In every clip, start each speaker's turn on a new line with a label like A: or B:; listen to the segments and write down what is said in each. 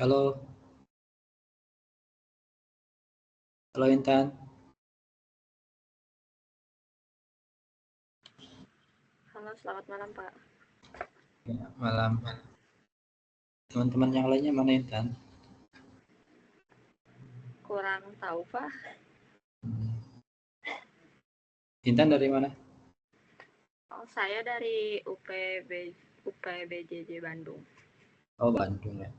A: Halo, halo Intan.
B: Halo, selamat malam, Pak.
A: Ya, malam. Teman-teman yang lainnya mana Intan?
B: Kurang tahu, Pak.
A: Intan dari mana?
B: Oh, saya dari UPBJJ Bandung.
A: Oh, Bandung ya.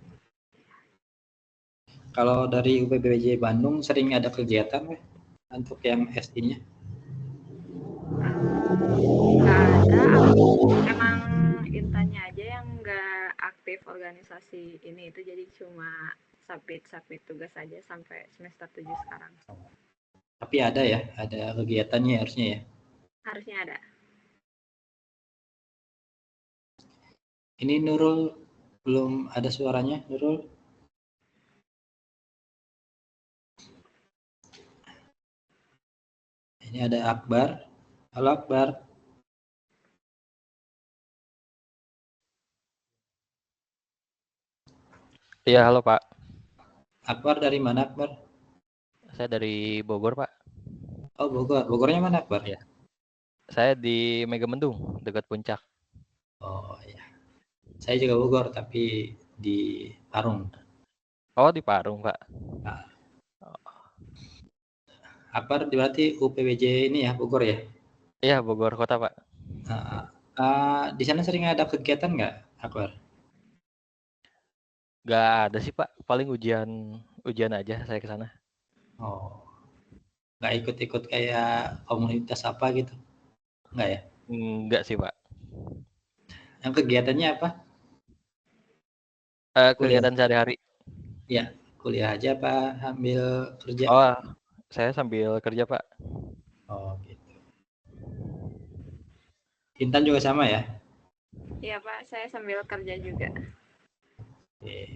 A: Kalau dari UPBJ Bandung sering ada kegiatan weh, untuk yang SD-nya?
B: Nggak ada, emang intannya aja yang nggak aktif organisasi ini itu, jadi cuma submit tugas aja sampai semester 7 sekarang.
A: Tapi ada ya, ada kegiatannya harusnya ya.
B: Harusnya ada.
A: Ini Nurul belum ada suaranya, Nurul. Ini ada Akbar. Halo Akbar.
C: Iya, halo Pak.
A: Akbar dari mana Akbar?
C: Saya dari Bogor, Pak.
A: Oh, Bogor. Bogornya mana Akbar?
C: Iya. Saya di Megamendung, dekat Puncak.
A: Oh iya. Saya juga Bogor tapi di Parung.
C: Oh, di Parung, Pak.
A: Nah, Akbar berarti UPBJ ini ya, Bogor ya?
C: Iya, Bogor kota, Pak.
A: Nah, di sana sering ada kegiatan nggak, Akbar?
C: Nggak ada sih, Pak. Paling ujian aja saya ke sana.
A: Oh, nggak ikut-ikut kayak komunitas apa gitu? Nggak ya?
C: Nggak sih, Pak.
A: Yang kegiatannya apa? Kuliah.
C: Kegiatan sehari-hari.
A: Ya, kuliah aja apa ambil kerja?
C: Oh, saya sambil kerja, Pak.
A: Oh, gitu. Intan juga sama ya?
B: Iya, Pak, saya sambil kerja juga.
A: Oke.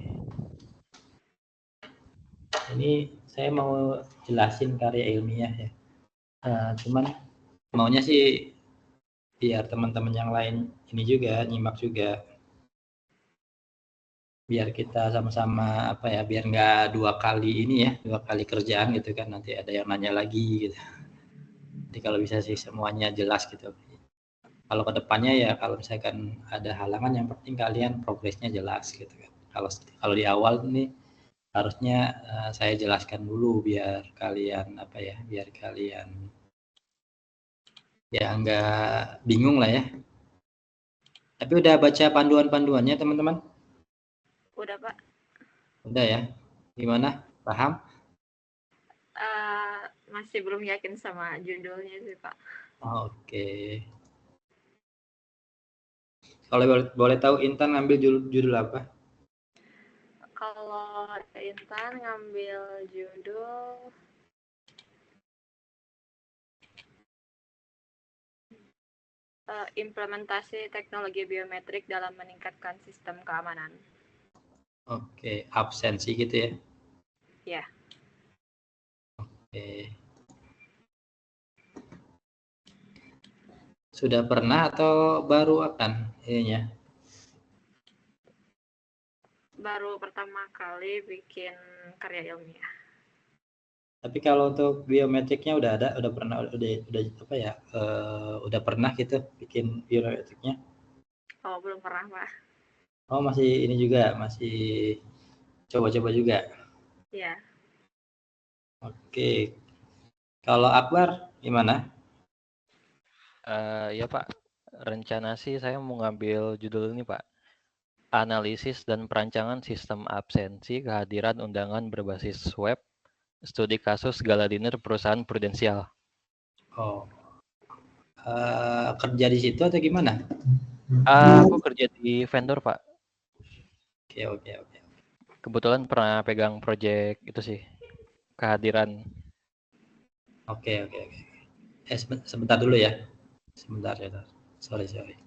A: Ini saya mau jelasin karya ilmiah ya. Cuman maunya sih biar teman-teman yang lain ini juga nyimak juga, biar kita sama-sama apa ya, biar nggak dua kali ini ya, dua kali kerjaan gitu kan, nanti ada yang nanya lagi gitu. Jadi kalau bisa sih semuanya jelas gitu. Kalau kedepannya ya kalau misalkan ada halangan, yang penting kalian progresnya jelas gitu kan. Kalau di awal nih harusnya saya jelaskan dulu biar kalian apa ya, biar kalian ya nggak bingung lah ya. Tapi udah baca panduan-panduannya teman-teman?
B: Udah, Pak.
A: Udah ya? Gimana? Paham?
B: Eh, masih belum yakin sama judulnya sih, Pak.
A: Oke. Kalau boleh tahu Intan ngambil judul apa?
B: Kalau Intan ngambil judul implementasi teknologi biometrik dalam meningkatkan sistem keamanan.
A: Oke, absensi gitu ya.
B: Ya.
A: Oke. Sudah pernah atau baru akan ininya?
B: Baru pertama kali bikin karya ilmiah.
A: Tapi kalau untuk biometriknya udah ada, udah pernah, udah apa ya? Udah pernah gitu bikin biometriknya?
B: Oh, belum pernah, Pak.
A: Oh, masih ini juga, masih coba-coba juga.
B: Ya.
A: Oke. Kalau Akbar gimana?
C: Ya, Pak. Rencana sih saya mau ngambil judul ini, Pak. Analisis dan perancangan sistem absensi kehadiran undangan berbasis web, studi kasus gala dinner perusahaan prudensial.
A: Oh, kerja di situ atau gimana?
C: Aku kerja di vendor, Pak.
A: Oke, oke, oke.
C: Kebetulan pernah pegang project itu sih, kehadiran.
A: Oke, oke, oke. Sebentar dulu ya. Sebentar ya. Sorry, sorry.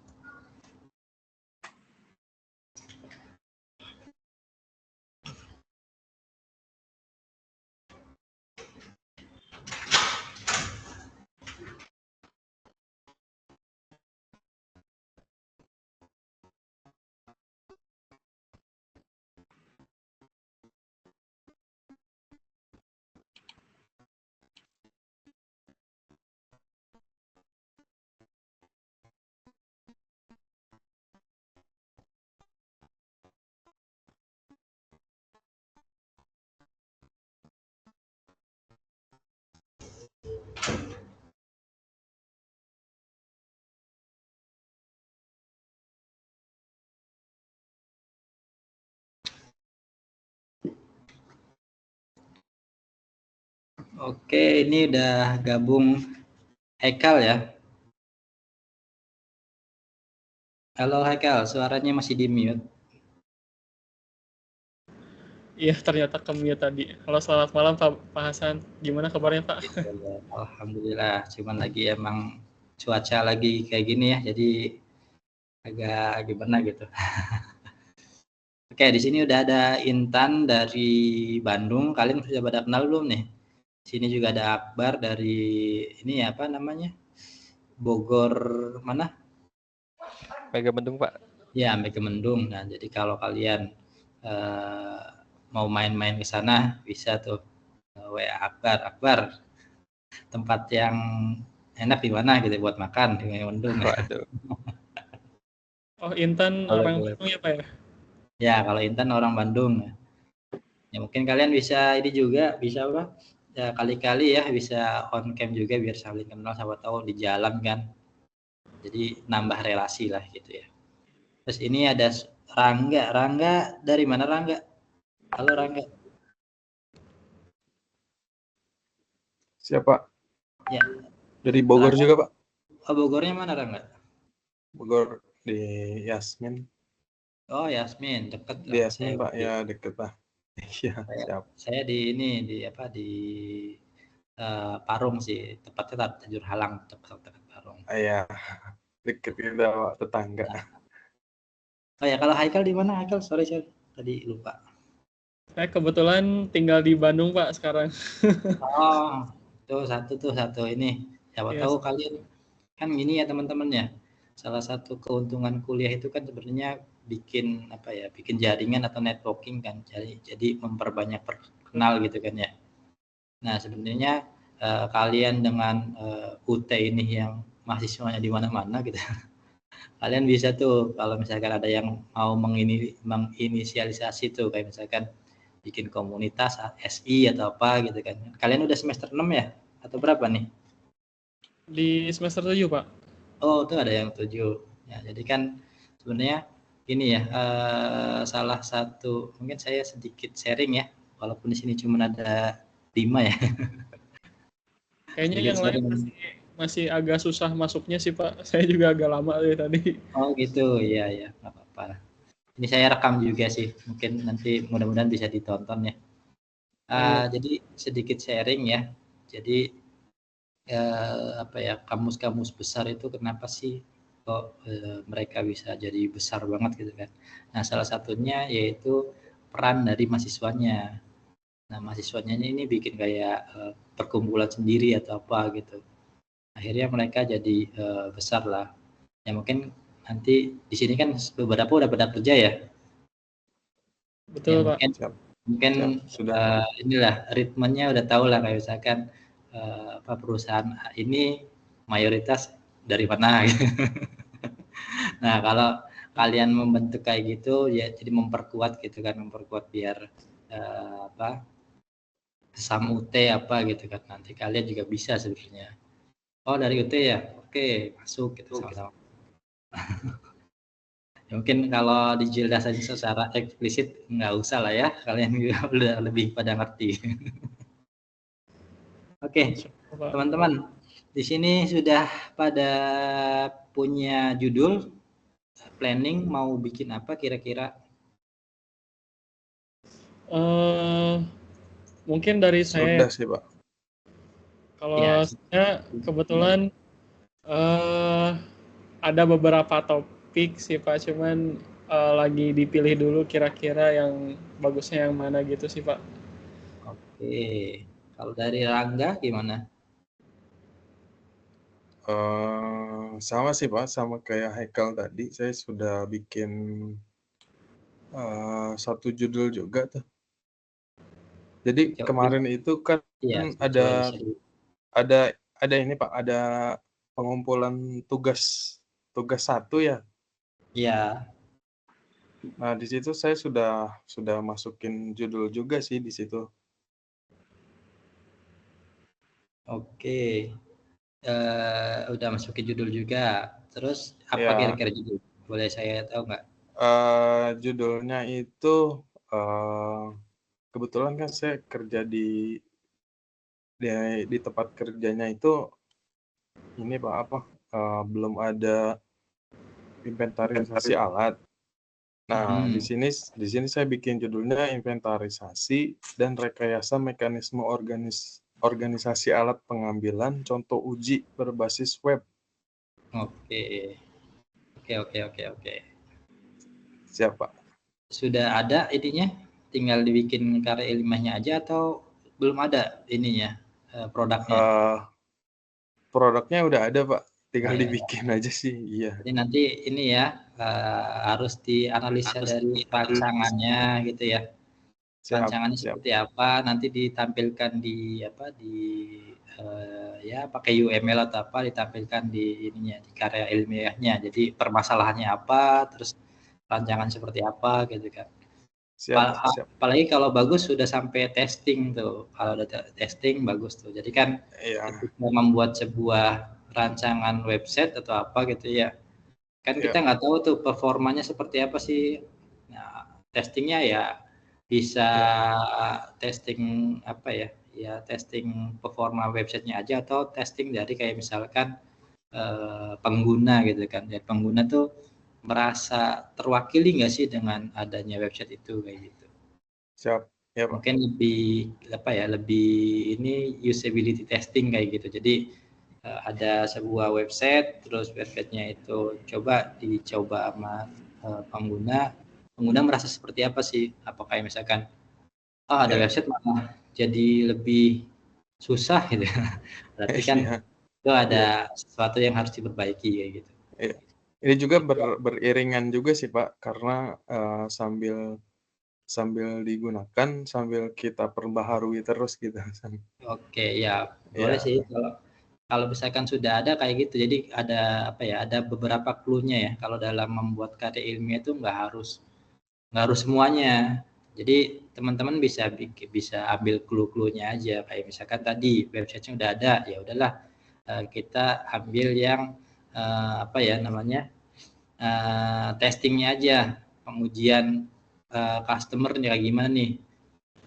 A: Oke, ini udah gabung Haikal ya. Halo Haikal, suaranya masih di mute.
D: Iya, ternyata ke-mute tadi. Halo, selamat malam Pak Hasan. Gimana kabarnya, Pak?
A: Alhamdulillah, cuman lagi emang cuaca lagi kayak gini ya, jadi agak gimana gitu. Oke, di sini udah ada Intan dari Bandung. Kalian sudah pada kenal belum nih? Di sini juga ada Akbar dari ini apa namanya? Bogor mana?
C: Megamendung, Pak.
A: Ya, Megamendung. Nah, jadi kalau kalian mau main-main ke sana bisa tuh WA Akbar. Akbar, tempat yang enak di mana gitu buat makan di Megamendung.
C: Waduh.
D: Oh, Intan
C: Boleh,
D: orang
C: boleh.
D: Bandung ya, Pak ya?
A: Ya, kalau Intan orang Bandung. Ya mungkin kalian bisa ini juga bisa apa? Ya kali-kali ya bisa on cam juga biar saling kenal, siapa tahu di jalan kan. Jadi nambah relasi lah gitu ya. Terus ini ada Rangga. Rangga dari mana Rangga? Halo Rangga.
E: Siapa?
A: Ya.
E: Dari Bogor
A: Rangga.
E: juga, Pak.
A: Oh, Bogornya mana Rangga?
E: Bogor di Yasmin.
A: Oh, Yasmin, deket
E: Di Yasmin,
A: saya.
E: Pak. Ya, deket, Pak. Iya, siap.
A: Saya di ini di apa di Parung sih, tepatnya Tajur Halang, dekat Parung.
E: Iya, deket kita, Pak, tetangga.
A: Nah. Oh ya, kalau Haikal di mana Haikal? Sorry, tadi lupa.
D: Saya kebetulan tinggal di Bandung, Pak, sekarang.
A: Oh, tuh satu ini. Siapa
D: Yes.
A: tahu kalian kan gini ya teman-teman ya. Salah satu keuntungan kuliah itu kan sebenarnya bikin apa ya, bikin jaringan atau networking kan. Jadi memperbanyak kenal gitu kan ya. Nah, sebenarnya kalian dengan UT ini yang mahasiswanya di mana-mana gitu. Kalian bisa tuh kalau misalkan ada yang mau menginisialisasi tuh kayak misalkan bikin komunitas SI atau apa gitu kan. Kalian udah semester 6 ya? Atau berapa nih?
D: Di semester 7, Pak.
A: Oh, itu ada yang 7. Ya, jadi kan sebenarnya ini ya, salah satu mungkin saya sedikit sharing ya, walaupun di sini cuma ada 5 ya.
D: Kayaknya
A: Sedikit
D: yang lain
A: sharing.
D: masih agak susah masuknya sih, Pak. Saya juga agak lama dari tadi.
A: Oh gitu, iya ya, nggak apa-apa. Ini saya rekam juga sih, mungkin nanti mudah-mudahan bisa ditonton ya. Jadi sedikit sharing ya. Jadi apa ya, kamus-kamus besar itu kenapa sih kok mereka bisa jadi besar banget gitu kan. Nah, salah satunya yaitu peran dari mahasiswanya. Nah, mahasiswanya ini bikin kayak perkumpulan sendiri atau apa gitu. Akhirnya mereka jadi besar lah. Ya mungkin nanti di sini kan beberapa udah pada kerja ya.
D: Betul,
A: Ya
D: Pak.
A: mungkin
E: Sudah.
A: inilah ritmenya udah tahu lah kayak misalkan apa perusahaan ini mayoritas dari mana gitu. Nah, kalau kalian membentuk kayak gitu ya jadi memperkuat gitu kan, memperkuat biar apa SAM UT apa gitu kan. Nanti kalian juga bisa sebenarnya. Oh, dari UT ya. Oke, masuk gitu sama-sama. Ya, mungkin kalau dijelasin secara eksplisit nggak usah lah ya, kalian juga udah lebih pada ngerti. Oke, teman-teman, di sini sudah pada punya judul planning mau bikin apa kira-kira?
D: Mungkin dari saya.
E: Sudah sih, Pak.
D: Kalau
A: Ya.
D: saya kebetulan ada beberapa topik sih Pak, cuman lagi dipilih dulu kira-kira yang bagusnya yang mana gitu sih Pak.
A: Oke, kalau dari Rangga gimana?
E: Sama sih, Pak. Sama kayak Haikal tadi. Saya sudah bikin satu judul juga tuh. Jadi kemarin itu kan
A: ya,
E: ada ini Pak, ada pengumpulan tugas 1 ya.
A: Iya.
E: Nah, di situ saya sudah masukin judul juga sih di situ.
A: Oke. Udah masukin judul juga. Terus apa
E: Ya.
A: kira-kira judul? Boleh saya tahu nggak?
E: Judulnya itu kebetulan kan saya kerja di di tempat kerjanya itu ini Pak apa belum ada inventarisasi alat. Nah, di sini saya bikin judulnya inventarisasi dan rekayasa mekanisme organisasi alat pengambilan contoh uji berbasis web.
A: Oke. Oke.
E: Siap, Pak.
A: Sudah ada ininya, tinggal dibikin karya ilmiahnya aja atau belum ada ininya produknya?
E: Produknya udah ada, Pak. Tinggal
A: Oh, ya.
E: dibikin aja sih. Iya.
A: Jadi nanti ini ya harus dianalisa dari rancangannya gitu ya. Rancangannya seperti apa, nanti ditampilkan di ya pakai UML atau apa, ditampilkan di ininya, di karya ilmiahnya. Jadi permasalahannya apa, terus rancangan seperti apa gitu kan.
E: Siap.
A: Apalagi kalau bagus sudah sampai testing tuh. Kalau udah testing bagus tuh. Jadi kan ketika membuat sebuah rancangan website atau apa gitu ya, kan kita nggak tahu tuh performanya seperti apa sih. Nah, testingnya ya bisa testing apa ya? Ya testing performa websitenya aja atau testing dari kayak misalkan pengguna gitu kan. Jadi pengguna tuh merasa terwakili nggak sih dengan adanya website itu kayak gitu.
E: Siap. Ya, Pak.
A: Mungkin lebih ini usability testing kayak gitu. Jadi ada sebuah website, terus websitenya itu dicoba sama pengguna merasa seperti apa sih? Apakah misalkan ada website malah jadi lebih susah gitu. Berarti kan itu ada sesuatu yang harus diperbaiki kayak gitu.
E: Iya. Ini juga beriringan juga sih Pak, karena sambil digunakan, sambil kita perbaharui terus gitu.
A: Oke, ya boleh sih kalau misalkan sudah ada kayak gitu. Jadi ada ada beberapa clue-nya ya. Kalau dalam membuat karya ilmiah itu nggak harus semuanya. Jadi teman-teman bisa ambil clue-cluenya aja. Kayak misalkan tadi website-nya udah ada, ya udahlah kita ambil yang testingnya aja, pengujian customer kayak gimana nih,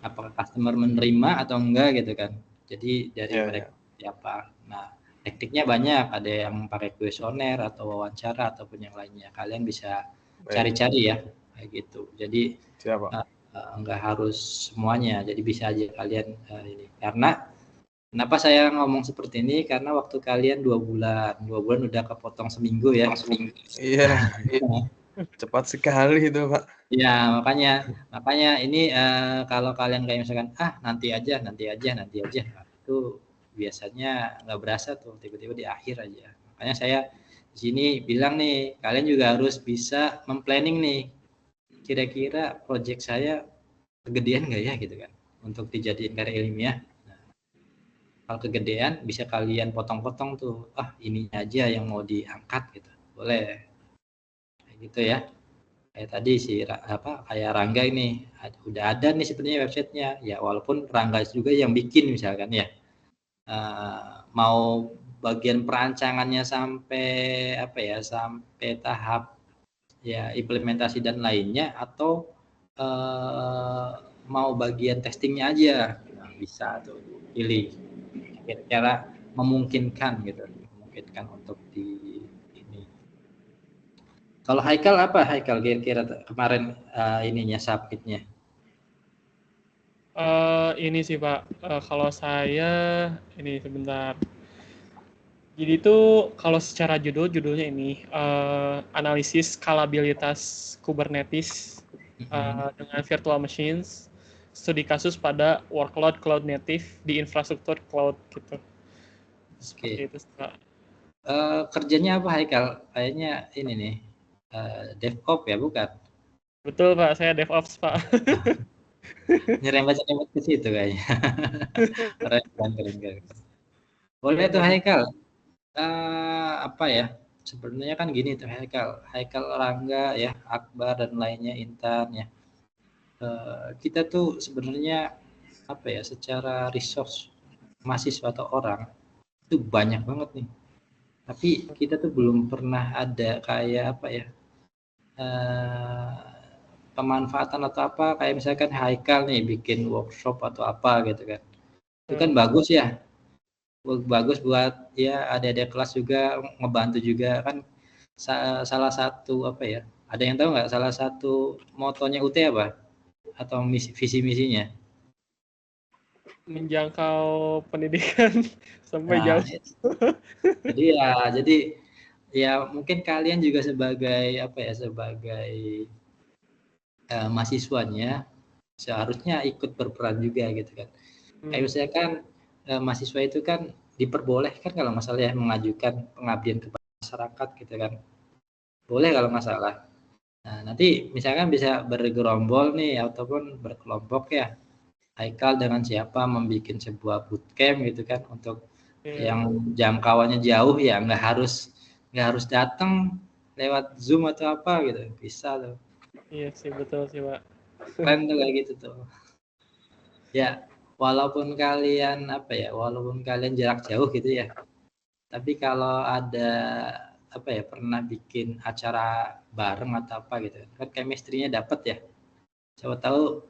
A: apakah customer menerima atau enggak gitu kan. Jadi dari mereka siapa. Nah, tekniknya banyak, ada yang pakai kuesioner atau wawancara ataupun yang lainnya. Kalian bisa cari-cari ya kayak gitu. Jadi enggak harus semuanya, jadi bisa aja kalian ini. Karena kenapa saya ngomong seperti ini? Karena waktu kalian 2 bulan udah kepotong seminggu ya.
E: Iya. Cepat sekali itu Pak.
A: Ya makanya ini kalau kalian kayak misalkan nanti aja, itu biasanya nggak berasa tuh, tiba-tiba di akhir aja. Makanya saya di sini bilang nih, kalian juga harus bisa memplanning nih, kira-kira project saya kegedean nggak ya gitu kan, untuk dijadiin karya ilmiah. Kalau kegedean bisa kalian potong-potong tuh, ini aja yang mau diangkat gitu, boleh kayak gitu ya. Kayak tadi kayak Rangga ini udah ada nih sebenarnya websitenya ya, walaupun Rangga juga yang bikin misalkan ya, mau bagian perancangannya sampai sampai tahap ya implementasi dan lainnya, atau mau bagian testingnya aja, bisa tuh pilih kira-kira memungkinkan untuk di ini. Kalau Haikal kira-kira kemarin ininya submitnya?
D: Ini sih Pak, kalau saya ini sebentar. Jadi itu kalau secara judulnya ini analisis skalabilitas Kubernetes dengan virtual machines, studi kasus pada workload cloud native di infrastruktur cloud gitu. Seperti itu Pak.
A: Kerjanya apa Haikal? Kayaknya ini nih DevOps ya, bukan?
D: Betul Pak, saya DevOps Pak.
A: Nyerempet ke situ kayaknya. Keren. Boleh tuh Haikal. Sebenarnya kan gini tuh Haikal, Rangga ya, Akbar dan lainnya, Intan ya. Kita tuh sebenarnya secara resource mahasiswa atau orang itu banyak banget nih. Tapi kita tuh belum pernah ada kayak pemanfaatan atau kayak misalkan Haikal nih bikin workshop atau apa gitu kan. Itu kan bagus ya. Bagus buat ya adik-adik kelas juga, ngebantu juga kan. Salah satu apa ya? Ada yang tahu nggak salah satu motonya UT apa? Atau visi misinya?
D: Menjangkau pendidikan sampai
A: Nah,
D: jauh.
A: jadi ya mungkin kalian juga sebagai apa ya, sebagai mahasiswanya seharusnya ikut berperan juga gitu kan. Kayak misalkan mahasiswa itu kan diperbolehkan kalau nggak salah ya mengajukan pengabdian ke masyarakat gitu kan. Boleh kalau nggak salah. Nah, nanti misalkan bisa bergerombol nih ataupun berkelompok ya. Haikal dengan siapa membuat sebuah bootcamp gitu kan untuk yang jangkauannya jauh ya nggak harus datang lewat Zoom atau apa gitu. Bisa tuh.
D: Iya sih, betul sih, Pak.
A: Keren tuh kayak gitu tuh. Ya, walaupun kalian apa ya, walaupun kalian jarak jauh gitu ya. Tapi kalau ada apa ya, pernah bikin acara bareng atau apa gitu. Kan chemistry-nya dapat ya. Siapa tahu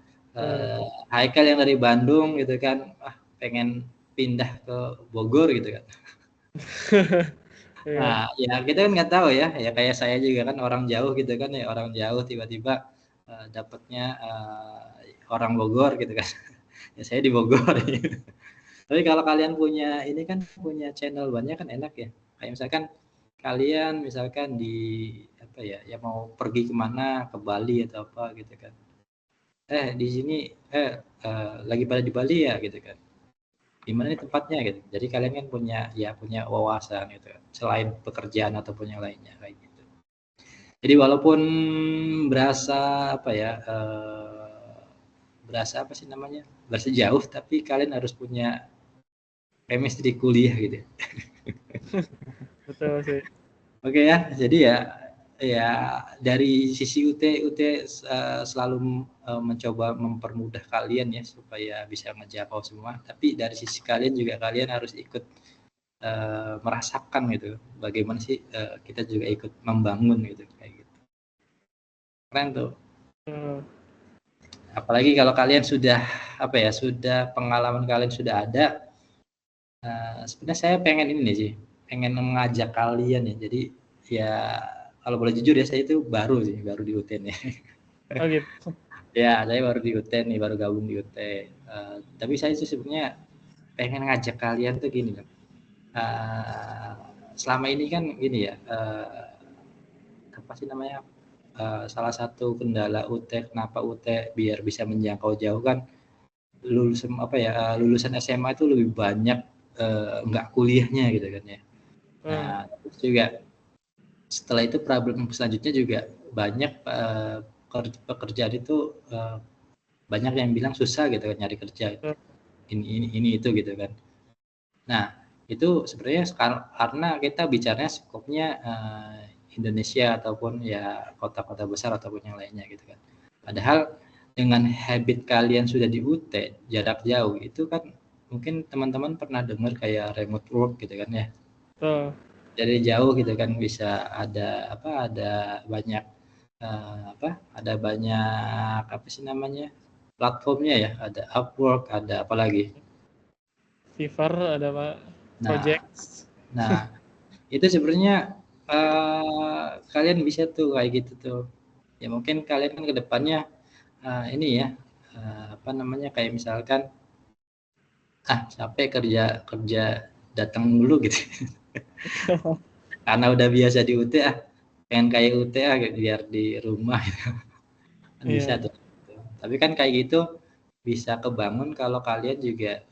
A: Haikal yang dari Bandung gitu kan, pengen pindah ke Bogor gitu kan. Nah, ya kita kan nggak tahu ya, ya kayak saya juga kan orang jauh gitu kan ya, orang jauh tiba-tiba dapatnya orang Bogor gitu kan. Ya saya di Bogor. Tapi kalau kalian punya ini kan punya channel banyak kan enak ya. Kayak misalkan kalian misalkan di apa ya, ya mau pergi kemana, ke Bali atau apa gitu kan. Di sini lagi pada di Bali ya gitu kan. Gimana nih tempatnya gitu. Jadi kalian kan punya wawasan gitu kan. Selain pekerjaan ataupun yang lainnya kayak gitu. Jadi walaupun berasa apa ya, berasa apa sih namanya? Berasa jauh tapi kalian harus punya chemistry kuliah gitu.
D: Betul sih.
A: Oke ya, jadi ya dari sisi UT selalu mencoba mempermudah kalian ya supaya bisa ngejangkau semua. Tapi dari sisi kalian juga kalian harus ikut merasakan gitu. Bagaimana sih kita juga ikut membangun gitu kayak gitu. Keren tuh. Apalagi kalau kalian sudah apa ya, sudah pengalaman kalian sudah ada. Sebenarnya saya pengen ini sih, pengen mengajak kalian ya. Jadi ya kalau boleh jujur ya saya itu baru di UT nih.
D: Oh gitu.
A: Ya saya baru di UT nih, baru gabung di UT. Tapi saya sih sebenarnya pengen ngajak kalian tuh gini kan. Selama ini kan gini ya, apa sih namanya? Salah satu kendala UT, kenapa UT biar bisa menjangkau jauh kan lulusan apa ya, lulusan SMA itu lebih banyak nggak kuliahnya gitu kan ya. Nah, terus juga setelah itu problem selanjutnya juga banyak pekerjaan itu banyak yang bilang susah gitu kan nyari kerja. Ini itu gitu kan. Nah, itu sebenarnya karena kita bicaranya skopnya Indonesia ataupun ya kota-kota besar ataupun yang lainnya gitu kan. Padahal dengan habit kalian sudah di UT jarak jauh itu kan mungkin teman-teman pernah dengar kayak remote work gitu kan ya. Dari jauh gitu kan bisa ada banyak ada banyak apa sih namanya platformnya ya, ada Upwork, ada apa lagi?
D: Fiverr ada Pak. Project.
A: Nah itu sebenarnya kalian bisa tuh kayak gitu tuh. Ya mungkin kalian kan kedepannya ini ya apa namanya kayak misalkan capek kerja datang dulu gitu. Karena udah biasa di UT pengen kayak UT biar di rumah gitu. Kan bisa tuh. Tapi kan kayak gitu bisa kebangun kalau kalian juga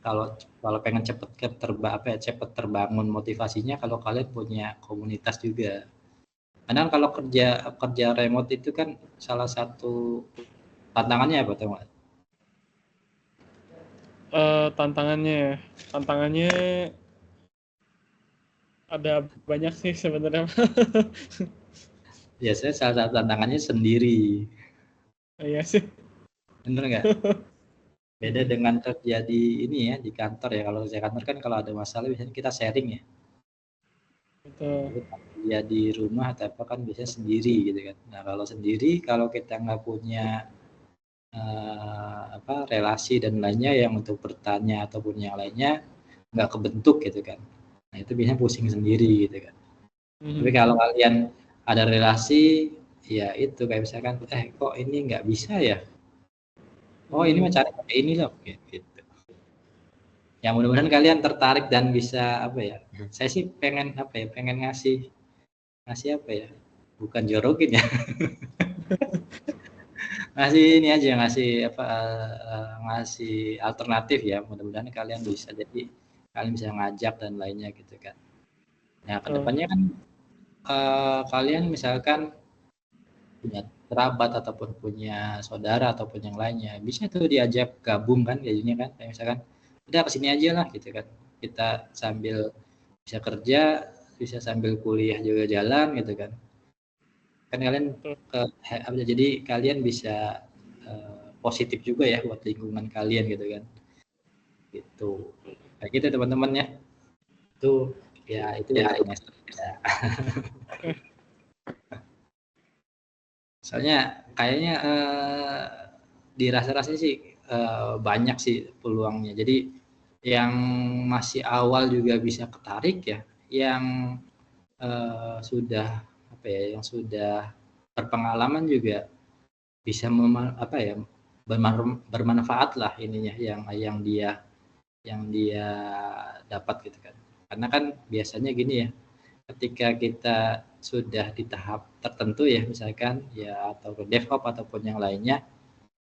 A: kalau pengen cepet terbangun motivasinya kalau kalian punya komunitas juga. Karena kalau kerja remote itu kan salah satu tantangannya apa teman?
D: Tantangannya ada banyak sih sebenarnya.
A: Biasanya salah satu tantangannya sendiri.
D: Iya sih.
A: Bener nggak? Beda dengan kerja di ini ya di kantor ya. Kalau kerja kantor kan kalau ada masalah biasanya kita sharing ya.
D: Betul.
A: Ya di rumah atau apa kan biasanya sendiri gitu kan. Nah kalau sendiri kalau kita nggak punya relasi dan lainnya yang untuk bertanya ataupun yang lainnya nggak kebentuk gitu kan. Nah itu biasanya pusing sendiri gitu kan. Tapi kalau kalian ada relasi, ya itu kayak misalkan, kok ini nggak bisa ya? Oh ini mah cara pakai ini loh, gitu. Ya mudah-mudahan kalian tertarik dan bisa apa ya? Saya sih pengen apa ya? Pengen ngasih apa ya? Bukan jorokin ya. Ngasih ini aja, ngasih apa? Ngasih alternatif ya. Mudah-mudahan kalian bisa. Jadi kalian bisa ngajak dan lainnya gitu kan. Nah kedepannya kan kalian misalkan punya kerabat ataupun punya saudara ataupun yang lainnya bisa tuh diajak gabung kan jadinya kan kayak misalkan udah kesini aja lah gitu kan kita sambil bisa kerja bisa sambil kuliah juga jalan gitu kan kalian jadi kalian bisa positif juga ya buat lingkungan kalian gitu kan gitu kayak gitu teman-teman ya itu ya itu ya soalnya kayaknya dirasa-rasa sih banyak sih peluangnya. Jadi yang masih awal juga bisa ketarik ya, yang sudah apa ya, yang sudah berpengalaman juga bisa bermanfaat lah ininya yang dia dapat gitu kan. Karena kan biasanya gini ya, ketika kita sudah di tahap tertentu ya misalkan ya atau ke DevOps ataupun yang lainnya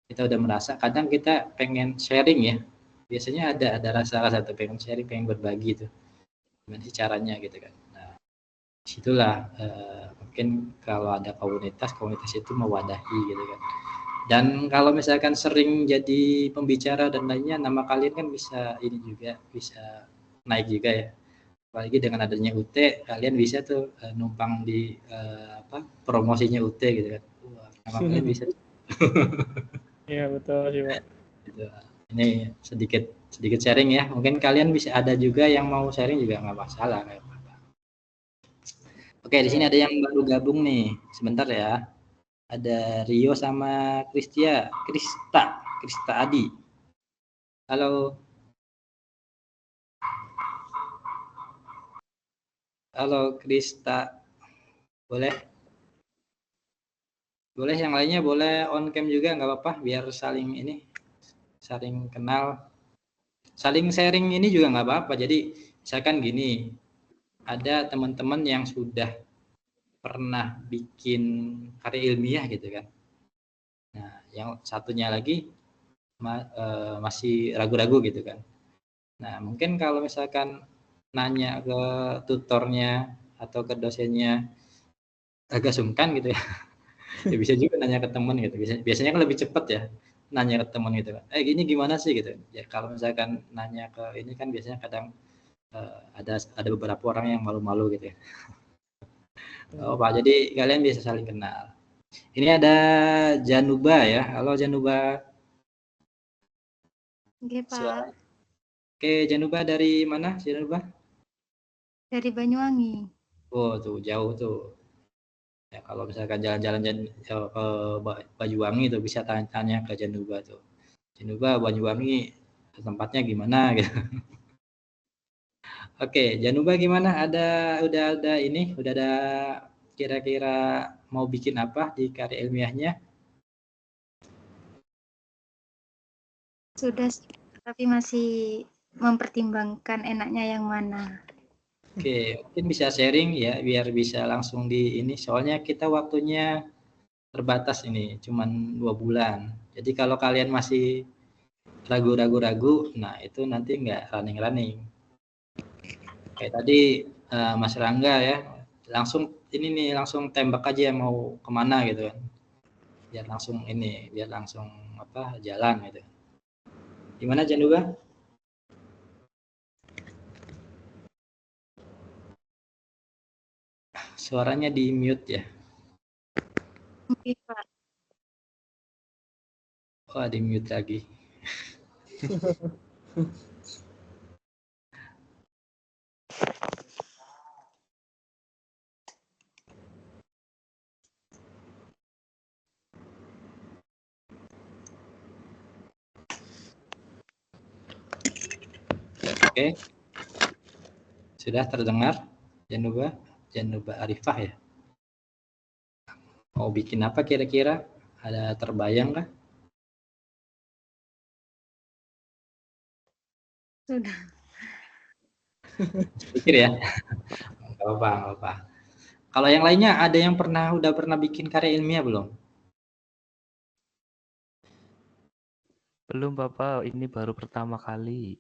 A: kita udah merasa kadang kita pengen sharing ya biasanya ada rasa tuh pengen sharing pengen berbagi tuh gimana sih caranya gitu kan nah disitulah mungkin kalau ada komunitas itu mewadahi gitu kan dan kalau misalkan sering jadi pembicara dan lainnya nama kalian kan bisa ini juga bisa naik juga ya apalagi dengan adanya UT kalian bisa tuh numpang di promosinya UT gitu kan nama kalian bisa
D: Iya betul sih Pak.
A: gitu. Ini sedikit sharing ya mungkin kalian bisa ada juga yang mau sharing juga nggak masalah oke di sini ada yang baru gabung nih sebentar ya ada Rio sama Krista Adi halo Krista boleh yang lainnya boleh on cam juga nggak apa-apa biar saling kenal saling sharing ini juga nggak apa-apa jadi misalkan gini ada teman-teman yang sudah pernah bikin karya ilmiah gitu kan nah yang satunya lagi masih ragu-ragu gitu kan nah mungkin kalau misalkan nanya ke tutornya atau ke dosennya agak sungkan gitu ya ya bisa juga nanya ke teman gitu biasanya kan lebih cepat ya nanya ke teman gitu kan ini gimana sih gitu ya kalau misalkan nanya ke ini kan biasanya kadang ada beberapa orang yang malu-malu gitu ya Pak jadi kalian bisa saling kenal ini ada Januba ya halo Januba
F: Oke Pak
A: oke Januba dari mana Januba
F: dari Banyuwangi
A: oh tuh jauh tuh ya kalau misalkan jalan-jalan ke Banyuwangi itu bisa tanya-tanya ke Januba tuh Januba Banyuwangi tempatnya gimana gitu oke Januba gimana udah ada kira-kira mau bikin apa di karya ilmiahnya
F: sudah tapi masih mempertimbangkan enaknya yang mana
A: oke mungkin bisa sharing ya biar bisa langsung di ini soalnya kita waktunya terbatas ini cuman 2 bulan jadi kalau kalian masih ragu-ragu nah itu nanti nggak running kayak tadi Mas Rangga ya langsung langsung tembak aja mau kemana gitu kan biar langsung jalan gitu gimana Januba suaranya di mute ya
F: Oke Pak
A: di mute lagi Oke. Sudah terdengar? Januba Arifah ya? Mau bikin apa kira-kira? Ada terbayang kah?
F: Sudah.
A: Pikir ya. Nggak apa-apa. Kalau yang lainnya ada yang udah pernah bikin karya ilmiah belum?
G: Belum Bapak, ini baru pertama kali.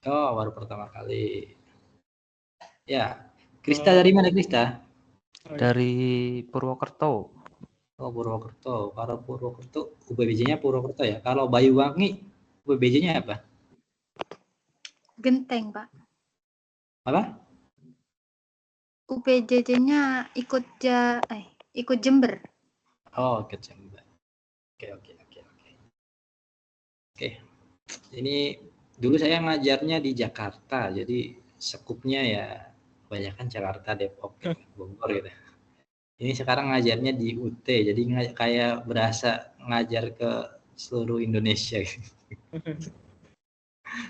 A: Oh, baru pertama kali. Ya. Krista dari mana Krista?
G: Dari Purwokerto.
A: Oh, Purwokerto. Kalau Purwokerto, UPBJ-nya Purwokerto ya. Kalau Banyuwangi, UPBJ-nya apa?
F: Genteng, Pak.
A: Apa?
F: UPJJ-nya ikut Jember.
A: Oh, ke Jember. Oke. Ini dulu saya ngajarnya di Jakarta, jadi sekupnya ya kebanyakan Jakarta, Depok, Bogor gitu. Ini sekarang ngajarnya di UT, jadi kayak berasa ngajar ke seluruh Indonesia.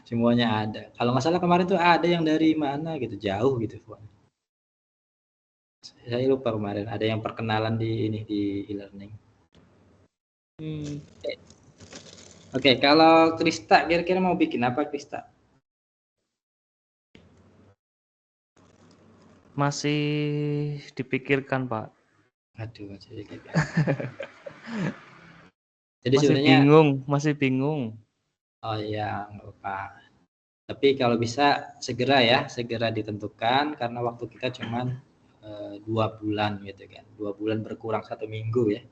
A: Semuanya ada. Kalau nggak salah kemarin tuh ada yang dari mana gitu, jauh gitu. Saya lupa kemarin, ada yang perkenalan di e-learning. Oke, kalau Krista kira-kira mau bikin apa Krista?
G: Masih dipikirkan, Pak.
A: Aduh, masih dipikirkan. Jadi
G: Masih
A: sebenarnya
G: masih bingung.
A: Oh iya, nggak apa. Tapi kalau bisa segera ditentukan karena waktu kita cuman 2 bulan gitu kan. 2 bulan berkurang 1 minggu ya.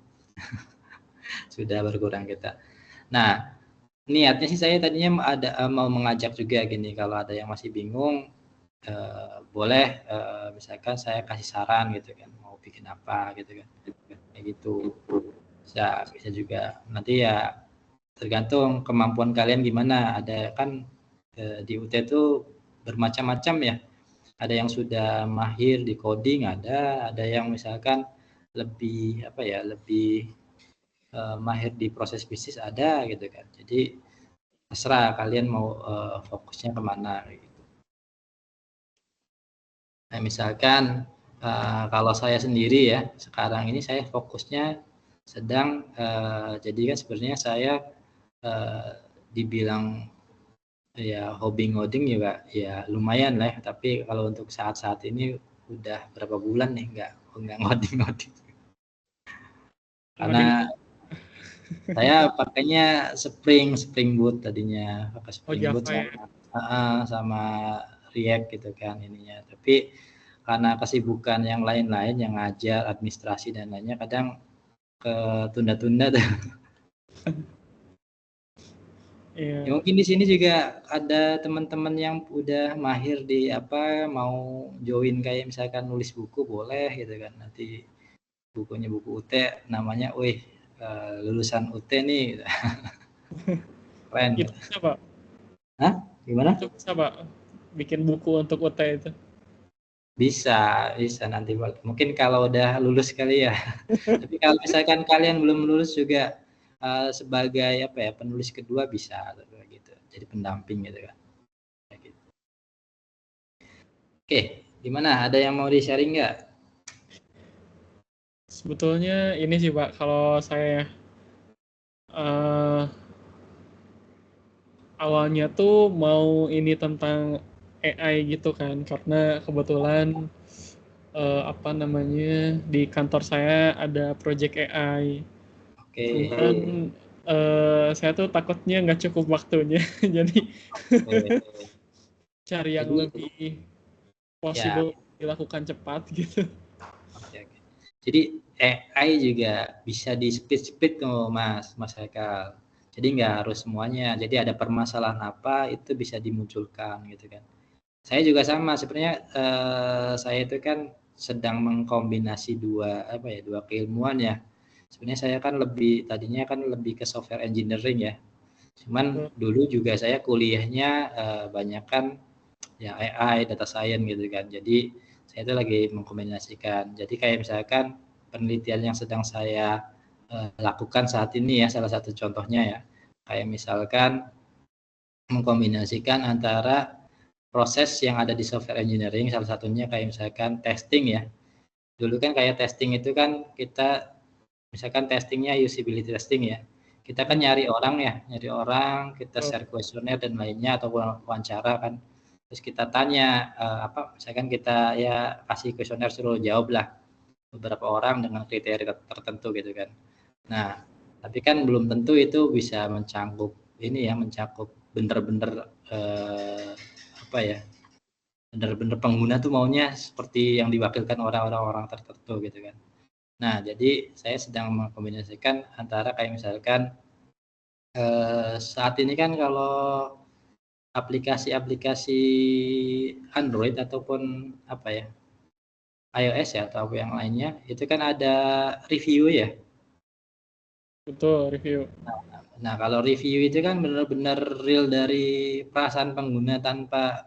A: Sudah berkurang kita. Nah, niatnya sih saya tadinya mau mengajak juga gini, kalau ada yang masih bingung boleh misalkan saya kasih saran gitu kan, mau bikin apa gitu kan. Kayak gitu. Bisa juga. Nanti ya tergantung kemampuan kalian gimana. Ada kan di UT itu bermacam-macam ya. Ada yang sudah mahir di coding, ada yang misalkan lebih mahir di proses bisnis ada gitu kan. Jadi terserah kalian mau fokusnya kemana gitu. Nah, misalkan kalau saya sendiri ya, sekarang ini saya fokusnya sedang jadi kan sebenarnya saya dibilang ya hobi ngoding juga ya lumayan lah, tapi kalau untuk saat-saat ini udah berapa bulan nih nggak ngoding. Karena saya pakainya Spring Boot tadinya, pakai Spring Boot sama React gitu kan ininya. Tapi karena kesibukan yang lain-lain yang ngajar, administrasi dan lainnya kadang ketunda-tunda tuh.
D: Yeah.
A: Ya, mungkin di sini juga ada teman-teman yang udah mahir di mau join kayak misalkan nulis buku boleh gitu kan. Nanti bukunya buku UT namanya lulusan UT nih. Keren.
D: Itu bisa, Pak.
A: Hah? Gimana?
D: Itu bisa, Pak. Bikin buku untuk UT itu.
A: Bisa nanti mungkin kalau udah lulus kali ya. Tapi kalau misalkan kalian belum lulus juga sebagai penulis kedua bisa gitu. Jadi pendamping gitu kan. Gitu. Oke, gimana? Ada yang mau di-sharing nggak?
D: Sebetulnya ini sih Pak, kalau saya awalnya tuh mau ini tentang AI gitu kan, karena kebetulan di kantor saya ada project AI. Cuman saya tuh takutnya nggak cukup waktunya, jadi cari yang lebih possible dilakukan cepat gitu.
A: Jadi AI juga bisa di speed tuh Mas Haikal. Jadi nggak harus semuanya. Jadi ada permasalahan apa itu bisa dimunculkan gitu kan. Saya juga sama sebenarnya saya itu kan sedang mengkombinasi dua keilmuan ya. Sebenarnya saya kan tadinya lebih ke software engineering ya. Cuman dulu juga saya kuliahnya banyak kan ya AI, data science gitu kan. Jadi saya itu lagi mengkombinasikan. Jadi kayak misalkan penelitian yang sedang saya lakukan saat ini ya, salah satu contohnya ya, kayak misalkan mengkombinasikan antara proses yang ada di software engineering, salah satunya kayak misalkan testing ya. Dulu kan kayak testing itu kan kita misalkan testingnya usability testing ya. Kita kan nyari orang, kita share kuesioner dan lainnya atau wawancara kan. Terus kita tanya misalkan kita ya kasih kuesioner suruh jawab lah beberapa orang dengan kriteria tertentu gitu kan. Nah, tapi kan belum tentu itu bisa mencakup bener-bener bener-bener pengguna tuh maunya seperti yang diwakilkan orang tertentu gitu kan. Nah, jadi saya sedang mengkombinasikan antara kayak misalkan saat ini kan kalau aplikasi-aplikasi Android ataupun iOS ya atau yang lainnya itu kan ada review ya.
D: Betul, review.
A: Nah, kalau review itu kan benar-benar real dari perasaan pengguna tanpa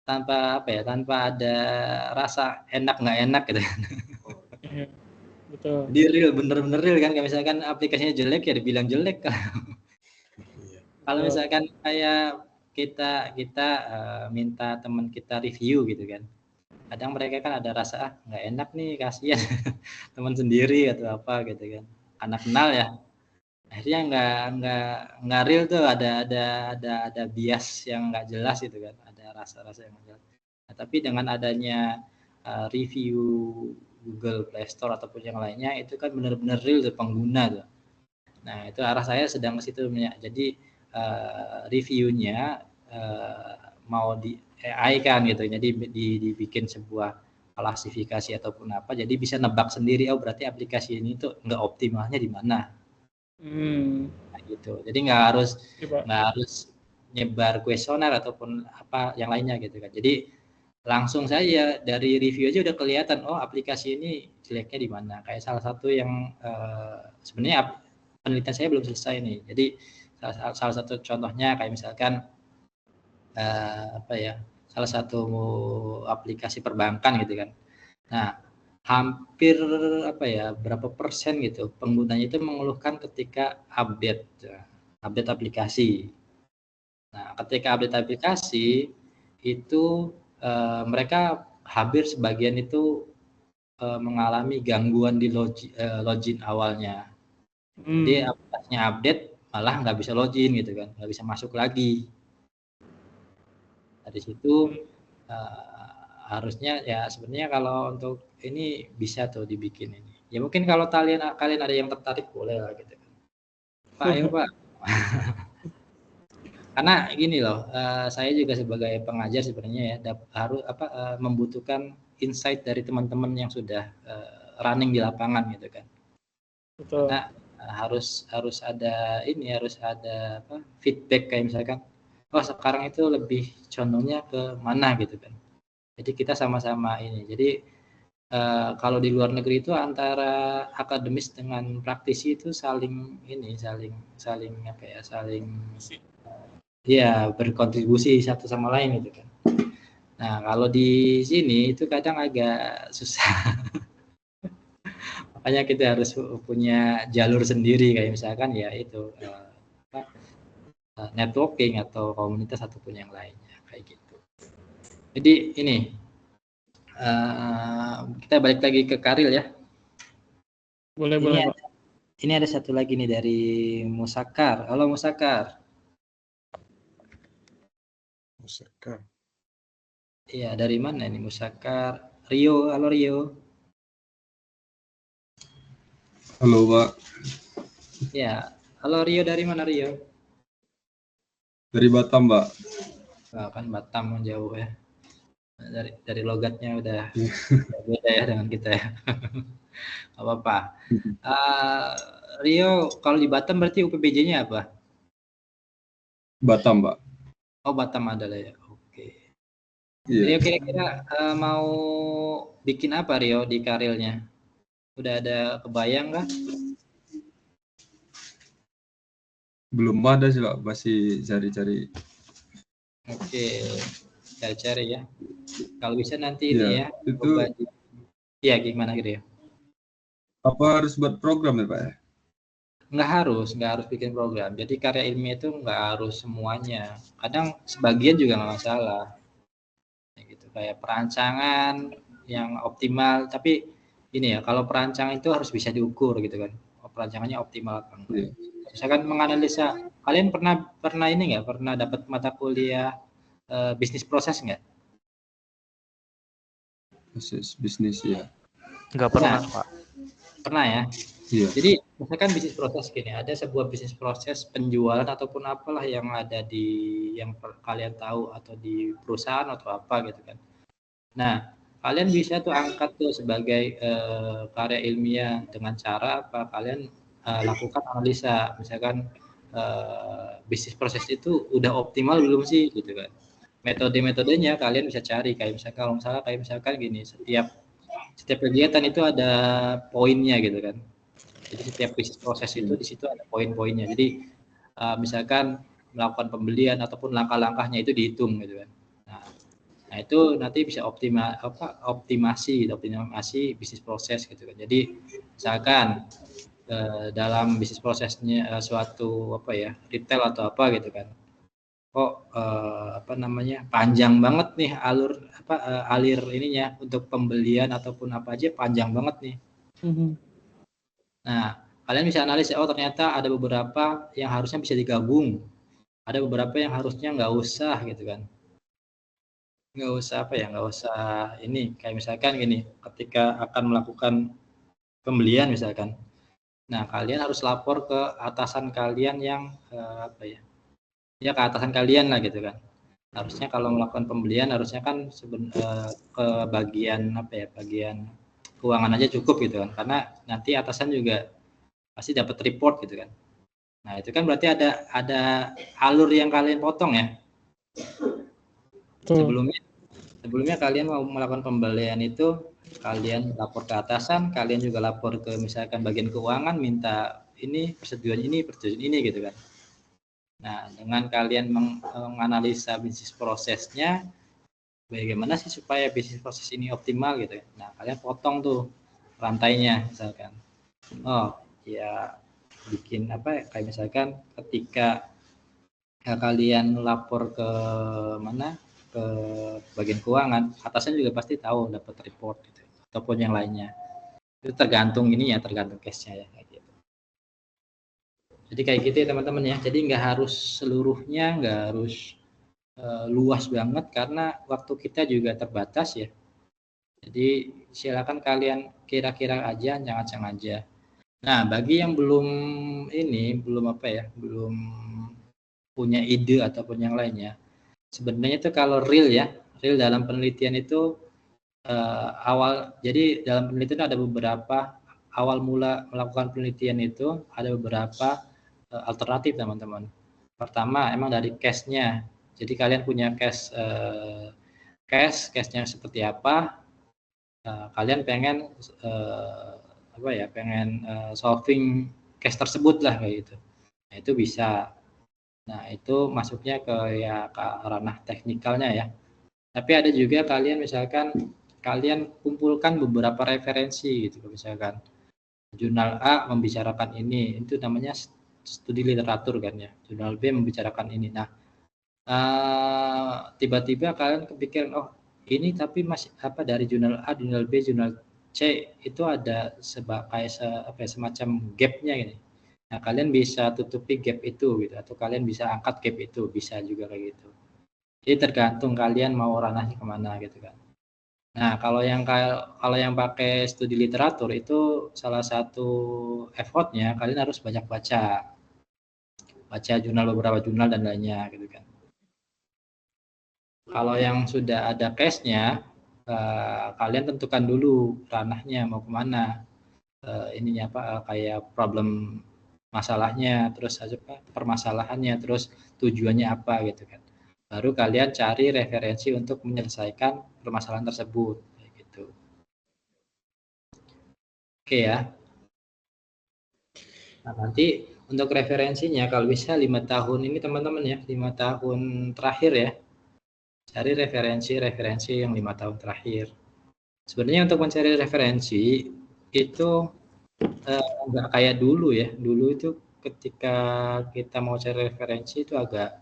A: ada rasa enak nggak enak gitu.
D: Iya, betul.
A: Di real, bener-bener real kan, kayak misalkan aplikasinya jelek ya dibilang jelek kan. Kalau misalkan kayak kita minta teman kita review gitu kan, kadang mereka kan ada rasa nggak enak nih, kasihan teman sendiri atau apa gitu kan, anak kenal ya, akhirnya nggak real tuh, ada bias yang nggak jelas gitu kan, ada rasa-rasa yang nggak jelas. Nah, tapi dengan adanya review Google Play Store ataupun yang lainnya itu kan benar-benar real tuh pengguna tuh. Nah, itu arah saya sedang ke situ. Jadi reviewnya mau di AI kan gitu. Jadi dibikin sebuah klasifikasi ataupun apa. Jadi bisa nebak sendiri, oh berarti aplikasi ini tuh nggak optimalnya di mana. Nah, gitu. Jadi nggak harus nyebar kuesioner ataupun apa yang lainnya gitu kan. Jadi langsung saja dari review aja udah kelihatan, oh aplikasi ini jeleknya di mana. Kayak salah satu yang sebenarnya penelitian saya belum selesai nih. Jadi salah satu contohnya kayak misalkan salah satu aplikasi perbankan gitu kan. Nah, hampir berapa persen gitu penggunanya itu mengeluhkan ketika update aplikasi. Nah, ketika update aplikasi itu mereka hampir sebagian itu mengalami gangguan di login awalnya. Jadi aplikasinya update malah nggak bisa login gitu kan, nggak bisa masuk lagi. Dari situ harusnya ya sebenarnya kalau untuk ini bisa tuh dibikin ini. Ya mungkin kalau kalian ada yang tertarik boleh lah gitu kan. Pak, ayo Pak. Karena gini loh, saya juga sebagai pengajar sebenarnya ya harus membutuhkan insight dari teman-teman yang sudah running di lapangan gitu kan.
D: Betul.
A: Karena harus ada feedback kayak misalkan, oh sekarang itu lebih condongnya ke mana gitu kan. Jadi kita sama-sama ini. Jadi kalau di luar negeri itu antara akademis dengan praktisi itu saling berkontribusi satu sama lain gitu kan. Nah, kalau di sini itu kadang agak susah. Makanya kita harus punya jalur sendiri kayak misalkan ya itu networking atau komunitas ataupun yang lainnya kayak gitu. Jadi ini kita balik lagi ke Karil ya.
D: Boleh.
A: Ini ada satu lagi nih dari Musakar. Halo Musakar. Iya, dari mana ini Musakar? Rio, halo Rio.
H: Halo Pak.
A: Ya, halo Rio, dari mana Rio?
H: Dari Batam Pak.
A: Nah, kan Batam jauh ya. Dari logatnya udah beda ya dengan kita ya. Gak apa-apa. Rio, kalau di Batam berarti UPBJ-nya apa?
H: Batam Pak.
A: Oh, Batam adalah ya. Oke.
H: Iya.
A: Rio kira-kira mau bikin apa Rio di karilnya? Udah ada kebayang kah?
H: Belum ada sih Pak, masih cari-cari.
A: Oke, cari-cari ya. Kalau bisa nanti ini ya.
H: Itu
A: ya gimana gitu ya?
H: Apa harus buat program ya Pak ya?
A: Nggak harus bikin program. Jadi karya ilmiah itu nggak harus semuanya. Kadang sebagian juga nggak masalah. gitu. Kayak perancangan yang optimal, tapi ini ya, kalau perancangan itu harus bisa diukur gitu kan, perancangannya optimal apa enggak. Misalkan menganalisa, kalian pernah ini nggak, pernah dapat mata kuliah bisnis proses nggak?
H: Proses bisnis ya.
G: Nggak pernah, Pak.
A: Pernah ya.
H: Iya.
A: Jadi misalkan bisnis proses gini, ada sebuah bisnis proses penjualan ataupun apalah yang ada di yang kalian tahu atau di perusahaan atau apa gitu kan. Nah, kalian bisa tuh angkat tuh sebagai karya ilmiah dengan cara apa? Kalian lakukan analisa, misalkan bisnis proses itu udah optimal belum sih gitu kan. Metode-metodenya kalian bisa cari, kayak misalkan kalau misalnya kayak misalkan gini, setiap kegiatan itu ada poinnya gitu kan. Jadi setiap bisnis proses itu di situ ada poin-poinnya. Jadi misalkan melakukan pembelian ataupun langkah-langkahnya itu dihitung gitu kan. Nah itu nanti bisa optimasi bisnis proses gitu kan. Jadi misalkan dalam bisnis prosesnya suatu retail atau apa gitu kan. Kok panjang banget nih alir ininya untuk pembelian ataupun apa aja panjang banget nih. Nah, kalian bisa analis, ternyata ada beberapa yang harusnya bisa digabung, ada beberapa yang harusnya nggak usah gitu kan, nggak usah ini, kayak misalkan gini, ketika akan melakukan pembelian misalkan, nah kalian harus lapor ke atasan kalian yang ke atasan kalian lah gitu kan. Harusnya kalau melakukan pembelian harusnya kan ke bagian bagian keuangan aja cukup gitu kan, karena nanti atasan juga pasti dapat report gitu kan. Nah itu kan berarti ada alur yang kalian potong ya. Sebelumnya kalian mau melakukan pembelian itu kalian lapor ke atasan, kalian juga lapor ke misalkan bagian keuangan, minta ini persetujuan ini gitu kan. Nah dengan kalian menganalisa bisnis prosesnya, bagaimana sih supaya bisnis proses ini optimal gitu ya. Nah kalian potong tuh rantainya misalkan. Oh ya bikin kayak misalkan ketika kalian lapor ke ke bagian keuangan, atasnya juga pasti tahu dapat report gitu ataupun yang lainnya. Itu tergantung case-nya ya kayak gitu. Jadi kayak gitu ya teman-teman ya. Jadi nggak harus seluruhnya, nggak harus luas banget karena waktu kita juga terbatas ya. Jadi silakan kalian kira-kira aja, jangan aja. Nah, bagi yang belum punya ide ataupun yang lainnya, sebenarnya itu kalau real dalam penelitian itu jadi dalam penelitian ada beberapa awal mula melakukan penelitian itu ada beberapa alternatif teman-teman. Pertama emang dari case-nya. Jadi kalian punya case-nya seperti apa? Kalian pengen solving case tersebut lah kayak gitu. Nah, itu bisa. Nah, itu masuknya ke ranah teknikalnya ya. Tapi ada juga kalian misalkan kalian kumpulkan beberapa referensi gitu, misalkan jurnal A membicarakan ini, itu namanya studi literatur kan ya. Jurnal B membicarakan ini. Nah, tiba-tiba kalian kepikiran, oh ini tapi masih dari jurnal A, jurnal B, jurnal C itu ada semacam gap-nya gini. Nah, kalian bisa tutupi gap itu gitu, atau kalian bisa angkat gap itu, bisa juga kayak gitu. Jadi tergantung kalian mau ranahnya kemana gitu kan. Nah, kalau yang pakai studi literatur itu salah satu effortnya kalian harus banyak baca beberapa jurnal dan lainnya gitu kan. Kalau yang sudah ada case-nya, kalian tentukan dulu ranahnya mau kemana, kayak problem masalahnya, terus permasalahannya, terus tujuannya apa gitu kan. Baru kalian cari referensi untuk menyelesaikan permasalahan tersebut kayak gitu. Oke ya. Nah, nanti untuk referensinya kalau bisa 5 tahun ini teman-teman ya, 5 tahun terakhir ya. Cari referensi yang 5 tahun terakhir. Sebenarnya untuk mencari referensi itu nggak kayak dulu ya. Dulu itu ketika kita mau cari referensi itu agak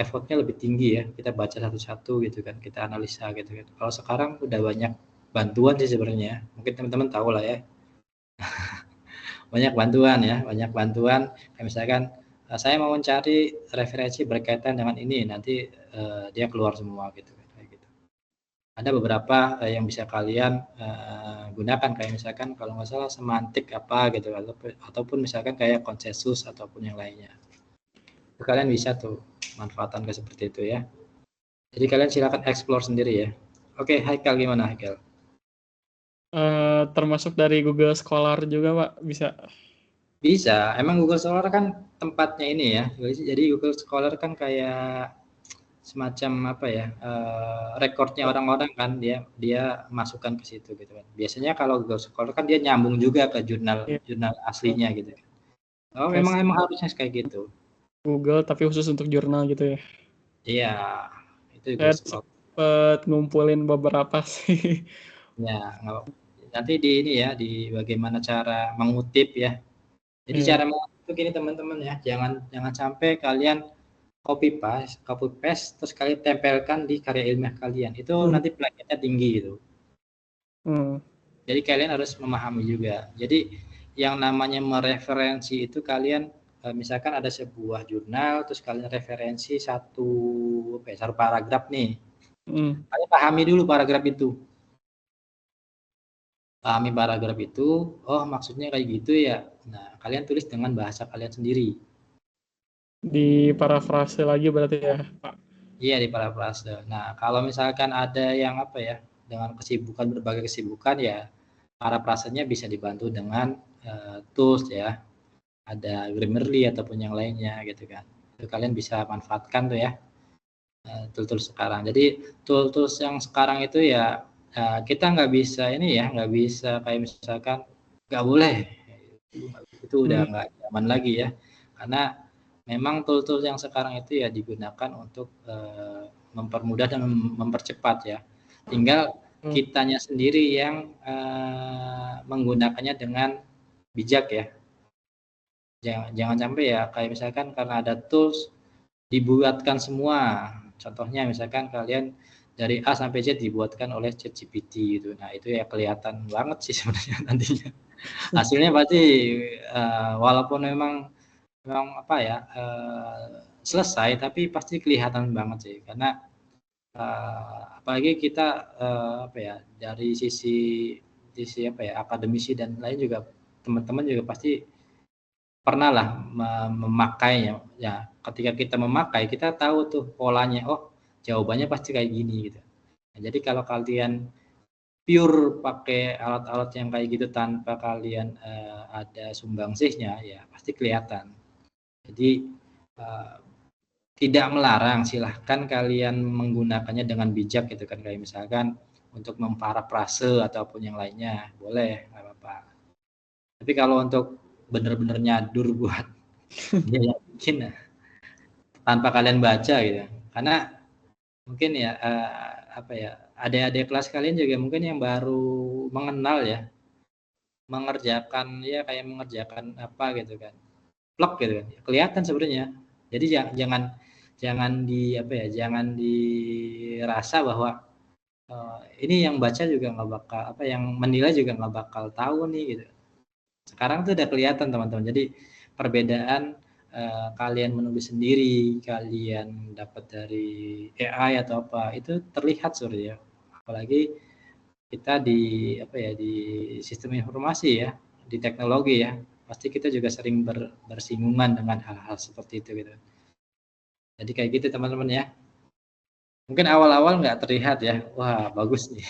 A: effortnya lebih tinggi ya, kita baca satu-satu gitu kan, kita analisa gitu kan. Kalau sekarang udah banyak bantuan sih sebenarnya, mungkin teman-teman tahu lah ya. Banyak bantuan ya, banyak bantuan. Kayak misalkan saya mau mencari referensi berkaitan dengan ini, nanti dia keluar semua gitu. Kayak gitu. Ada beberapa yang bisa kalian gunakan, kayak misalkan kalau nggak salah semantik apa gitu, ataupun misalkan kayak konsensus ataupun yang lainnya. Itu kalian bisa tuh manfaatkan ke seperti itu ya. Jadi kalian silakan explore sendiri ya. Oke, Haikal gimana Haikal?
D: Termasuk dari Google Scholar juga, Pak, bisa.
A: Bisa, emang Google Scholar kan tempatnya ini ya. Jadi Google Scholar kan kayak semacam apa ya, rekornya orang-orang kan, dia masukkan ke situ gitu kan. Biasanya kalau Google Scholar kan dia nyambung juga ke jurnal aslinya gitu. Oh, memang harusnya kayak gitu.
D: Google tapi khusus untuk jurnal gitu ya.
A: Iya, itu
D: Saya sempat ngumpulin beberapa sih.
A: Ya, nanti di ini ya, di bagaimana cara mengutip ya. Jadi cara mengutip itu gini teman-teman ya, jangan sampai kalian copy paste terus kalian tempelkan di karya ilmiah kalian. Itu nanti plagiatnya tinggi gitu. Jadi kalian harus memahami juga. Jadi yang namanya mereferensi itu kalian misalkan ada sebuah jurnal terus kalian referensi satu paragraf nih. Kalian pahami dulu paragraf itu. Pahami paragraf itu, oh maksudnya kayak gitu ya. Nah, kalian tulis dengan bahasa kalian sendiri.
D: Di parafrase lagi berarti ya, Pak?
A: Iya, di parafrase. Nah, kalau misalkan ada yang apa ya, dengan berbagai kesibukan ya, parafrasenya bisa dibantu dengan tools ya. Ada Grammarly ataupun yang lainnya gitu kan. Itu kalian bisa manfaatkan tuh ya. Tools sekarang. Jadi tools yang sekarang itu ya kita nggak bisa ini ya, nggak bisa kayak misalkan nggak boleh, itu udah nggak zaman lagi ya, karena memang tools yang sekarang itu ya digunakan untuk mempermudah dan mempercepat ya, tinggal kitanya sendiri yang menggunakannya dengan bijak ya. Jangan sampai ya kayak misalkan karena ada tools dibuatkan semua. Contohnya misalkan kalian dari A sampai Z dibuatkan oleh ChatGPT gitu. Nah, itu ya kelihatan banget sih sebenarnya nantinya. Hasilnya pasti walaupun memang apa ya selesai, tapi pasti kelihatan banget sih, karena apalagi kita apa ya dari sisi apa ya akademisi dan lain juga, teman-teman juga pasti pernah lah memakainya ya. Ketika kita memakai kita tahu tuh polanya, oh jawabannya pasti kayak gini gitu. Nah, jadi kalau kalian pure pakai alat-alat yang kayak gitu tanpa kalian ada sumbangsihnya ya pasti kelihatan. Jadi tidak melarang, silahkan kalian menggunakannya dengan bijak gitu kan, kayak misalkan untuk memparafrase ataupun yang lainnya boleh, nggak apa-apa. Tapi kalau untuk bener-bener nyadur buat dia yakin tanpa kalian baca gitu, karena mungkin ya apa ya adik-adik kelas kalian juga mungkin yang baru mengenal ya, mengerjakan ya kayak mengerjakan apa gitu kan, vlog gitu kan, kelihatan sebenarnya. Jadi jangan di apa ya, jangan dirasa bahwa ini yang baca juga nggak bakal apa, yang menilai juga nggak bakal tahu nih gitu. Sekarang tuh udah kelihatan teman-teman. Jadi perbedaan kalian menulis sendiri, kalian dapat dari AI atau apa, itu terlihat sebenarnya. Apalagi kita di apa ya di sistem informasi ya, di teknologi ya, pasti kita juga sering bersinggungan dengan hal-hal seperti itu gitu. Jadi kayak gitu teman-teman ya. Mungkin awal-awal nggak terlihat ya, wah bagus nih.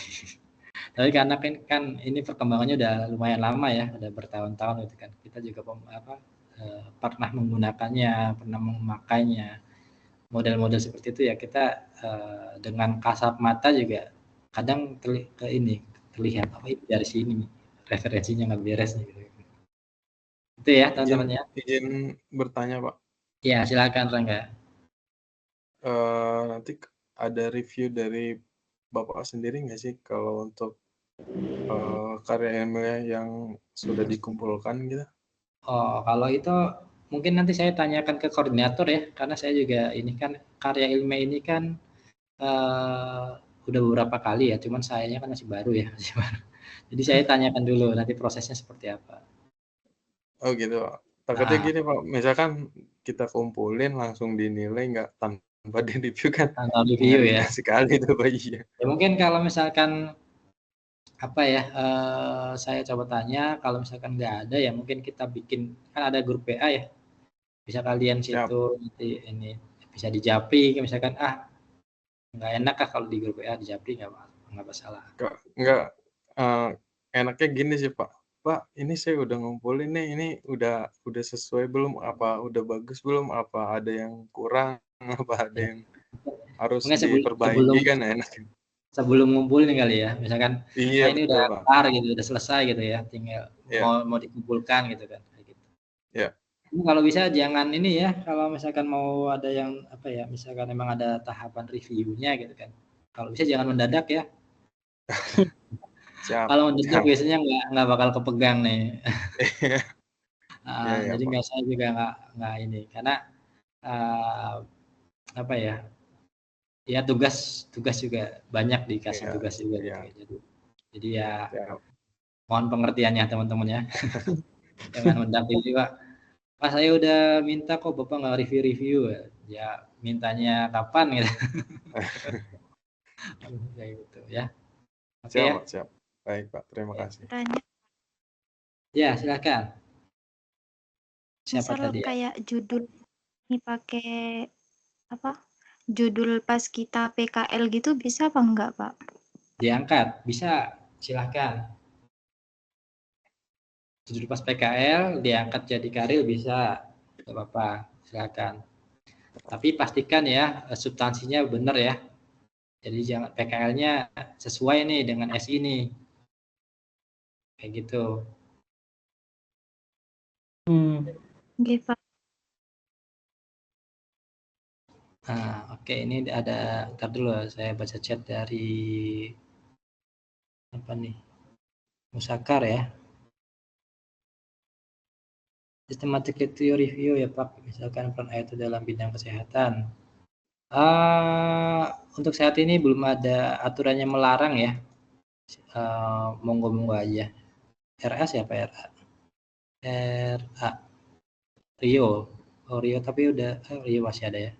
A: Tapi karena kan ini perkembangannya udah lumayan lama ya, udah bertahun-tahun gitu kan. Kita juga pernah menggunakannya, pernah memakainya. Model-model seperti itu ya kita dengan kasat mata juga kadang terlihat apa itu dari sini referensinya nggak beres nih gitu. Itu ya teman-teman ya.
E: Izin bertanya Pak.
A: Ya silakan Rangga.
E: Nanti ada review dari Bapak sendiri nggak sih kalau untuk karya ilmiah yang sudah dikumpulkan gitu?
A: Oh, kalau itu mungkin nanti saya tanyakan ke koordinator ya, karena saya juga ini kan karya ilmiah ini kan udah beberapa kali ya, cuman sayanya kan masih baru ya, masih baru. Jadi saya tanyakan dulu nanti prosesnya seperti apa.
E: Oh gitu. Takutnya
A: Nah,
E: gini Pak, misalkan kita kumpulin langsung dinilai nggak tanpa di-review kan
A: tanggal review ya.
E: mengerikan sekali tuh Pak. Iya.
A: Ya mungkin kalau misalkan apa ya, saya coba tanya kalau misalkan nggak ada ya mungkin kita bikin, kan ada grup WA ya, bisa kalian
E: Siap.
A: situ nanti ini bisa dijapri misalkan nggak enak kah kalau di grup WA dijapri nggak masalah.
E: Nggak enaknya gini sih Pak. Pak, ini saya udah ngumpulin nih, ini udah sesuai belum? Apa udah bagus belum? Apa ada yang kurang? Apa ada
A: Ya.
E: yang harus
A: Mungkin
E: diperbaiki kan enak.
A: sebelum ngumpulin kali ya, misalkan
E: Iya
A: ini
E: betul
A: udah
E: Pak.
A: kelar gitu, udah selesai gitu ya, tinggal
E: Iya.
A: mau dikumpulkan gitu kan, kayak gitu.
E: Iya.
A: Kalau bisa jangan ini ya, kalau misalkan mau ada yang apa ya, misalkan memang ada tahapan reviewnya gitu kan. Kalau bisa jangan mendadak ya.
E: Siap.
A: Kalau mendadak
E: Siap.
A: biasanya nggak bakal kepegang nih.
E: Iya,
A: Jadi
E: Pak.
A: nggak, saya juga nggak ini, karena apa ya? Ya tugas juga banyak, dikasih
E: Iya.
A: tugas juga
E: Iya.
A: gitu. Jadi ya
E: Siap.
A: mohon pengertiannya teman-teman ya. Jangan mendadak juga. Pak saya udah minta kok Bapak nggak review-review. Ya mintanya kapan gitu. Kayak gitu ya. Oke
E: Siap
A: ya.
E: Pak, siap. Baik Pak, terima kasih.
F: Tanya,
A: Ya silakan. Siapa
F: misal
A: tadi ya?
F: kayak judul ini pakai apa? Judul pas kita PKL gitu bisa apa enggak, Pak?
A: Diangkat, bisa, silahkan. Judul pas PKL diangkat jadi karil bisa, nggak apa-apa, silakan. Tapi pastikan ya substansinya benar ya. Jadi jangan PKL-nya sesuai nih dengan SI nih. Kayak gitu.
F: Oke, Pak.
A: Nah, oke, ini ada, ntar dulu saya baca chat dari apa nih? Musakar ya. Systematic theory review ya Pak, misalkan peran IT dalam bidang kesehatan. Untuk saat ini belum ada aturannya melarang ya. Monggo aja. RA siapa RA? RA. Rio. Oh Rio tapi udah, Rio masih ada ya.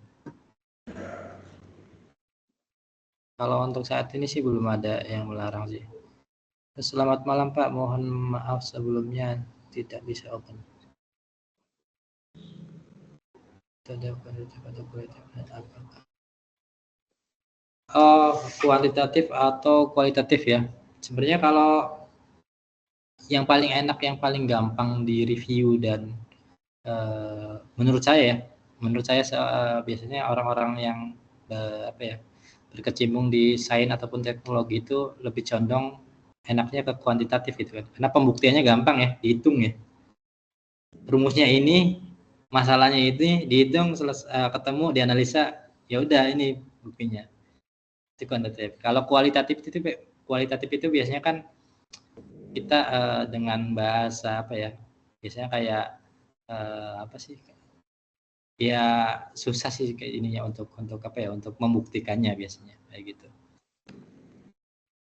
A: Kalau untuk saat ini sih belum ada yang melarang sih. Selamat malam Pak, mohon maaf sebelumnya tidak bisa open. Kuantitatif atau kualitatif ya. Sebenarnya kalau yang paling enak, yang paling gampang di review dan menurut saya biasanya orang-orang yang apa ya, berkecimpung di sains ataupun teknologi itu lebih condong enaknya ke kuantitatif gitu kan. Karena pembuktiannya gampang ya, dihitung ya. Rumusnya ini, masalahnya ini dihitung, ketemu, dianalisa, ya udah ini buktinya. Itu kuantitatif. Kalau kualitatif itu biasanya kan kita dengan bahasa apa ya? Biasanya kayak apa sih? Ya susah sih kayak ininya untuk apa ya? Untuk membuktikannya biasanya kayak gitu.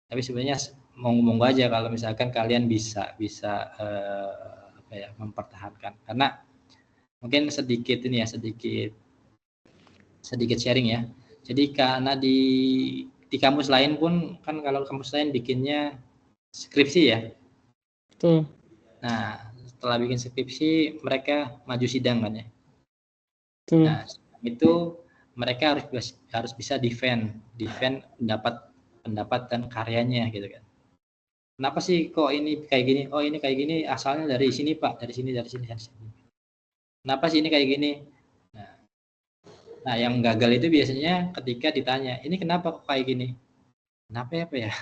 A: Tapi sebenarnya monggo aja kalau misalkan kalian bisa apa ya, mempertahankan, karena mungkin sedikit sharing ya. Jadi karena di kampus lain pun kan, kalau kampus lain bikinnya skripsi ya.
D: Betul.
A: Nah, setelah bikin skripsi mereka maju sidang kan ya.
D: Betul.
A: Nah, itu mereka harus bisa defend pendapat dan karyanya gitu kan. Kenapa sih kok ini kayak gini? Oh ini kayak gini asalnya dari sini Pak, dari sini. Kenapa sih ini kayak gini? Nah yang gagal itu biasanya ketika ditanya, ini kenapa kok kayak gini? Kenapa ya Pak ya?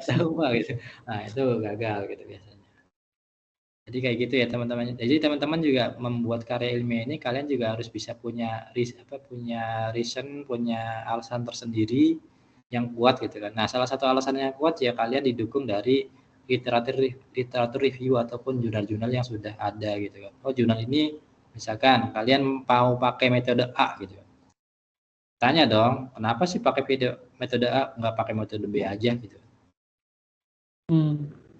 A: Tahu Pak gitu. Nah itu gagal gitu biasanya. Jadi kayak gitu ya teman-teman. Jadi teman-teman juga membuat karya ilmiah ini, kalian juga harus bisa punya reason, punya alasan tersendiri yang kuat gitu kan. Nah salah satu alasan yang kuat ya kalian didukung dari literatur review ataupun jurnal-jurnal yang sudah ada gitu kan. Oh, jurnal ini misalkan kalian mau pakai metode A gitu. Tanya dong, kenapa sih pakai metode A, nggak pakai metode B aja gitu.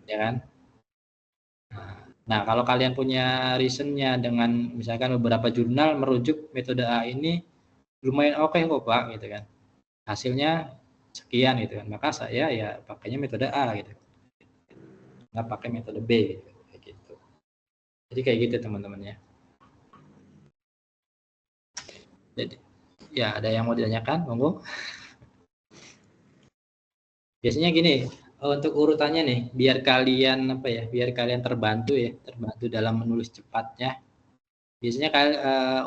A: Ya kan? Nah, kalau kalian punya reasonnya dengan misalkan beberapa jurnal merujuk metode A ini lumayan oke kok Pak gitu kan. Hasilnya sekian gitu kan. Maka saya ya pakainya metode A gitu. Nggak pakai metode B gitu. Kayak gitu. Jadi kayak gitu teman-teman ya. Jadi ya ada yang mau ditanyakan, monggo. Biasanya gini, untuk urutannya nih, biar kalian biar kalian terbantu dalam menulis cepatnya. Biasanya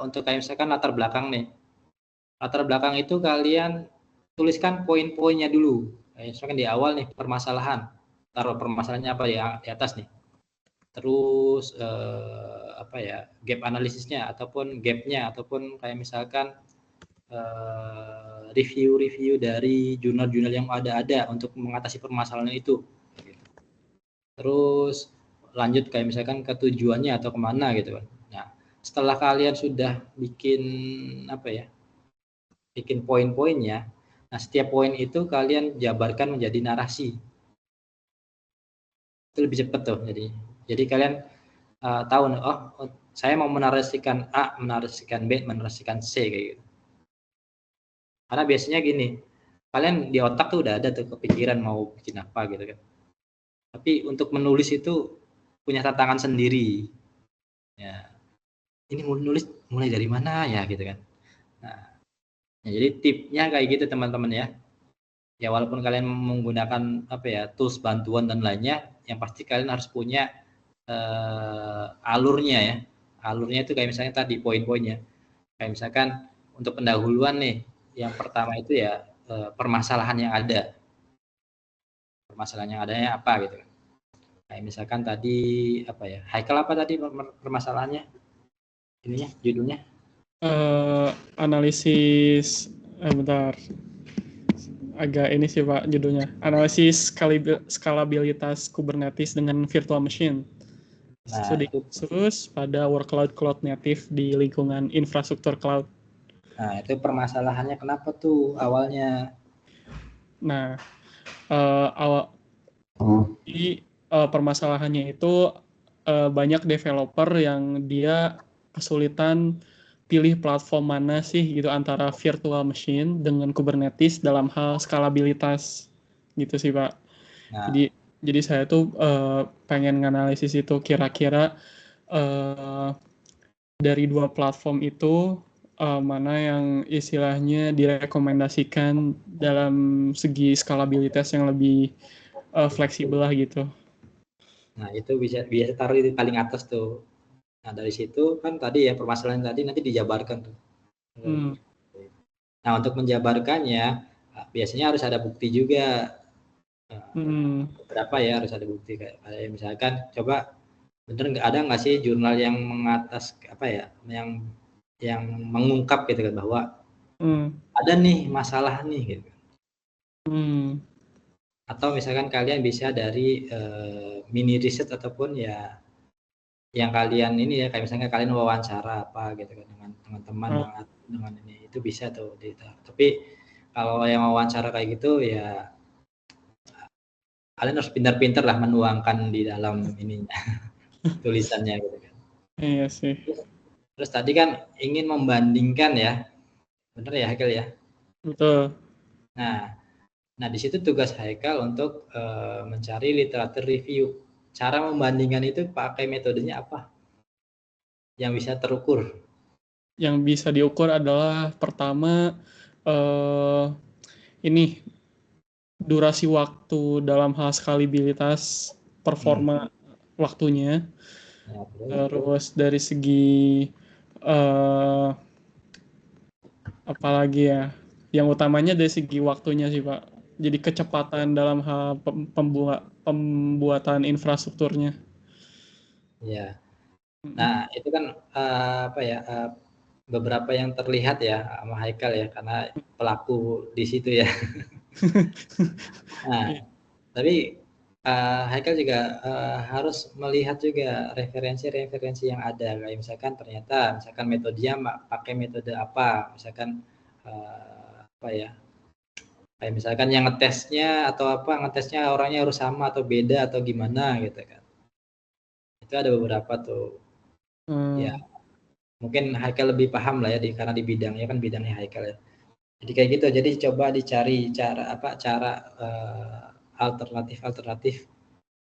A: untuk kayak misalkan latar belakang nih. Latar belakang itu kalian tuliskan poin-poinnya dulu. Kayak misalkan di awal nih permasalahan. Taruh permasalahannya apa ya di atas nih. Terus gap analisisnya ataupun gapnya ataupun kayak misalkan review-review dari jurnal-jurnal yang ada untuk mengatasi permasalahan itu. Terus lanjut kayak misalkan ke tujuannya atau kemana gitu kan. Nah, setelah kalian sudah bikin poin-poinnya, nah setiap poin itu kalian jabarkan menjadi narasi. Itu lebih cepat tuh. Jadi kalian tahu nih, saya mau menarasikan A, menarasikan B, menarasikan C kayak gitu. Karena biasanya gini, kalian di otak tuh udah ada tuh kepikiran mau bikin apa gitu kan. Tapi untuk menulis itu punya tantangan sendiri. Ya, ini mau nulis mulai dari mana ya gitu kan. Nah, jadi tipnya kayak gitu teman-teman ya. Ya walaupun kalian menggunakan tools bantuan dan lainnya, yang pasti kalian harus punya alurnya ya. Alurnya itu kayak misalnya tadi poin-poinnya. Kayak misalkan untuk pendahuluan nih, yang pertama itu ya permasalahan yang ada. Permasalahan yang adanya apa gitu kan. Kayak misalkan tadi Haikal apa tadi permasalahannya? Ininya judulnya?
D: Analisis bentar. Agak ini sih Pak judulnya. Analisis skalabilitas Kubernetes dengan virtual machine. Studi khusus pada workload cloud native di lingkungan infrastruktur cloud.
A: Nah, itu permasalahannya kenapa tuh awalnya?
D: Nah, permasalahannya itu banyak developer yang dia kesulitan pilih platform mana sih gitu antara virtual machine dengan Kubernetes dalam hal skalabilitas gitu sih Pak. Nah. Jadi saya tuh pengen nganalisis itu kira-kira dari dua platform itu mana yang istilahnya direkomendasikan dalam segi skalabilitas yang lebih fleksibel lah gitu.
A: Nah itu bisa taruh di paling atas tuh. Nah dari situ kan tadi ya permasalahan tadi nanti dijabarkan tuh. Nah untuk menjabarkannya biasanya harus ada bukti juga. Berapa ya harus ada bukti kayak misalkan coba bener nggak sih jurnal yang mengatas yang mengungkap gitu kan bahwa ada nih masalah nih gitu. Atau misalkan kalian bisa dari mini riset ataupun ya yang kalian ini ya kayak misalnya kalian wawancara apa gitu kan dengan teman-teman dengan ini itu bisa tuh tapi kalau yang wawancara kayak gitu ya kalian harus pintar-pintar lah menuangkan di dalam ininya tulisannya gitu kan.
D: Iya sih.
A: Terus tadi kan ingin membandingkan ya, bener ya Haikal ya?
D: Betul.
A: Nah di situ tugas Haikal untuk mencari literatur review. Cara membandingkan itu pakai metodenya apa? Yang bisa terukur?
D: Yang bisa diukur adalah pertama ini durasi waktu dalam hal skalabilitas performa waktunya. Terus dari segi apalagi ya, yang utamanya dari segi waktunya sih Pak. Jadi kecepatan dalam hal pembuatan infrastrukturnya.
A: Ya. Nah itu kan beberapa yang terlihat ya sama Haikal ya karena pelaku di situ ya. Nah tapi Haikal juga harus melihat juga referensi-referensi yang ada, kayak misalkan ternyata misalkan metodenya pakai metode apa, misalkan apa ya, kayak misalkan yang ngetesnya atau apa, ngetesnya orangnya harus sama atau beda atau gimana gitu kan. Itu ada beberapa tuh. Ya, mungkin Haikal lebih paham lah ya karena di bidangnya kan bidangnya Haikal ya. Jadi kayak gitu. Jadi coba dicari cara alternatif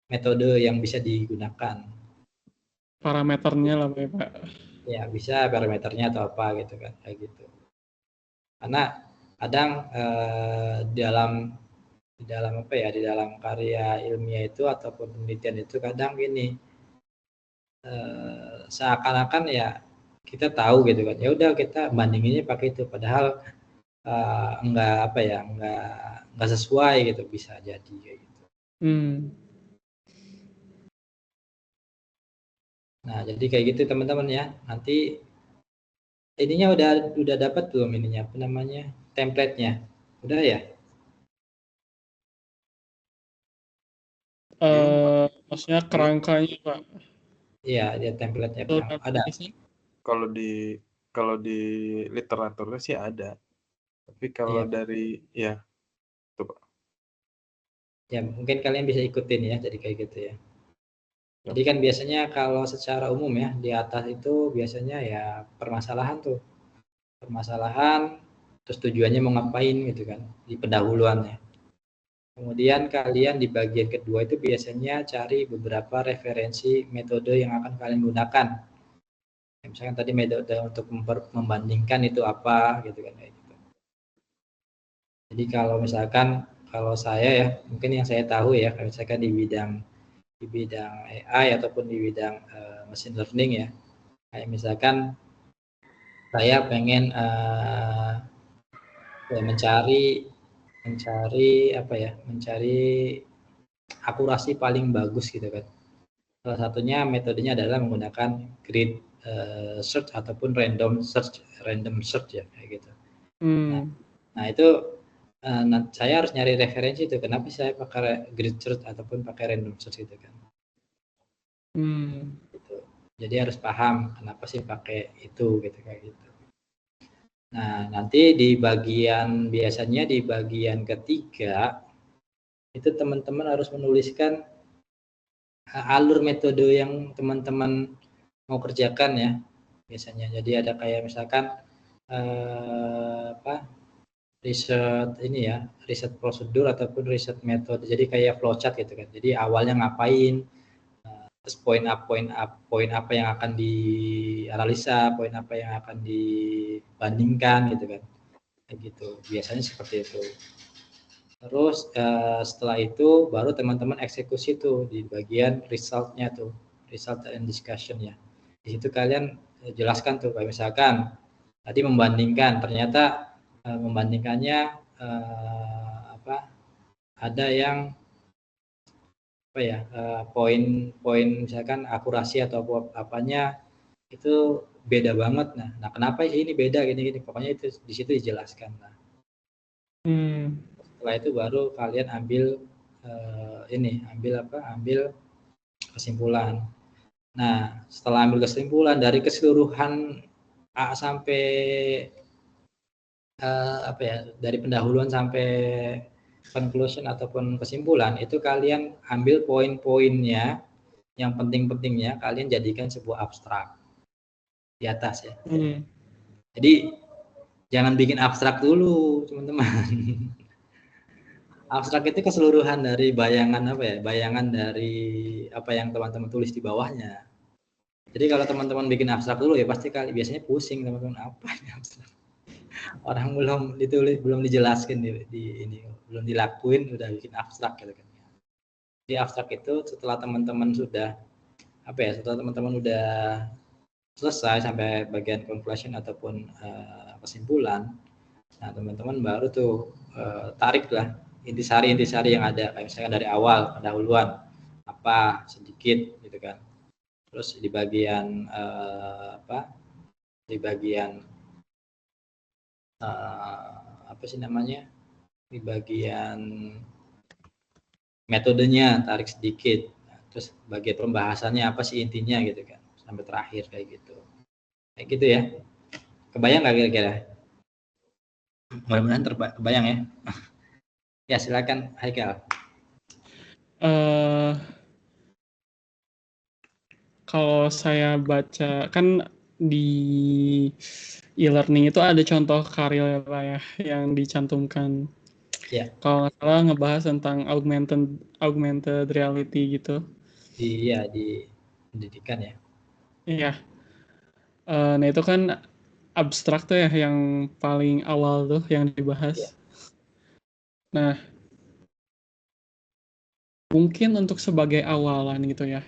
A: metode yang bisa digunakan.
D: Parameternya lah ya Pak.
A: Ya bisa parameternya atau apa gitu kan, kayak gitu. Karena kadang di dalam apa ya, di dalam karya ilmiah itu ataupun penelitian itu kadang gini, seakan-akan ya kita tahu gitu kan, ya udah kita bandinginnya pakai itu, padahal enggak apa ya, enggak sesuai gitu, bisa jadi kayak gitu. Nah, jadi kayak gitu teman-teman ya. Nanti ininya udah dapat belum ininya, apa namanya, template-nya? Udah ya?
D: Maksudnya kerangkanya Pak.
A: Iya, dia template-nya ada.
E: Kalau di literaturnya sih ada. Tapi kalau
A: Iya.
E: dari ya itu Pak.
A: Ya, mungkin kalian bisa ikutin ya, jadi kayak gitu ya. Jadi kan biasanya kalau secara umum ya, di atas itu biasanya ya permasalahan tuh. Permasalahan, terus tujuannya mau ngapain gitu kan, di pendahuluannya. Kemudian kalian di bagian kedua itu biasanya cari beberapa referensi metode yang akan kalian gunakan. Misalkan tadi metode untuk membandingkan itu apa gitu kan, kayak gitu. Jadi kalau misalkan kalau saya ya, mungkin yang saya tahu ya, misalkan di bidang AI ataupun di bidang machine learning ya, kayak misalkan saya pengen mencari akurasi paling bagus gitu kan. Salah satunya metodenya adalah menggunakan grid search ataupun random search ya, kayak gitu. Nah itu saya harus nyari referensi itu, kenapa saya pakai grid search ataupun pakai random search gitu kan. Gitu. Jadi harus paham kenapa sih pakai itu gitu, kayak gitu. Nah, nanti biasanya di bagian ketiga itu teman-teman harus menuliskan alur metode yang teman-teman mau kerjakan ya, biasanya. Jadi ada kayak misalkan riset prosedur ataupun riset metode. Jadi kayak flowchart gitu kan. Jadi awalnya ngapain, terus poin apa yang akan dianalisa, poin apa yang akan dibandingkan gitu kan, kayak gitu. Biasanya seperti itu. Terus setelah itu baru teman-teman eksekusi tuh di bagian resultnya tuh, result and discussion ya. Di situ kalian jelaskan tuh, kayak misalkan tadi membandingkan, ternyata membandingkannya ada yang poin misalkan akurasi atau apanya itu beda banget. Nah kenapa sih ini beda gini, pokoknya itu di situ dijelaskan. Nah, setelah itu baru kalian ambil kesimpulan. Nah setelah ambil kesimpulan dari keseluruhan A sampai dari pendahuluan sampai conclusion ataupun kesimpulan, itu kalian ambil poin-poinnya yang penting-pentingnya, kalian jadikan sebuah abstrak di atas ya. Jadi jangan bikin abstrak dulu teman-teman. Abstrak itu keseluruhan dari bayangan dari apa yang teman-teman tulis di bawahnya. Jadi kalau teman-teman bikin abstrak dulu ya pasti biasanya pusing teman-teman, apa ini abstrak. Orang belum dijelaskan belum dilakuin udah bikin abstrak gitu kan. Di abstrak itu setelah teman-teman udah selesai sampai bagian conclusion ataupun kesimpulan, nah teman-teman baru tuh tariklah intisari yang ada, kayak misalkan dari awal pendahuluan apa sedikit gitu kan, terus di bagian di bagian metodenya tarik sedikit, terus bagian pembahasannya apa sih intinya gitu kan, sampai terakhir kayak gitu ya. Kebayang nggak kira-kira? Mudah-mudahan kebayang ya. Ya silakan Haikal.
D: Kalau saya baca kan di e-learning itu ada contoh karya Pak ya yang dicantumkan.
A: Ya.
D: Kalau nggak salah ngebahas tentang augmented reality gitu.
A: Di pendidikan ya.
D: Iya. Nah itu kan abstrak tuh ya yang paling awal tuh yang dibahas.
A: Ya.
D: Nah, mungkin untuk sebagai awalan gitu ya,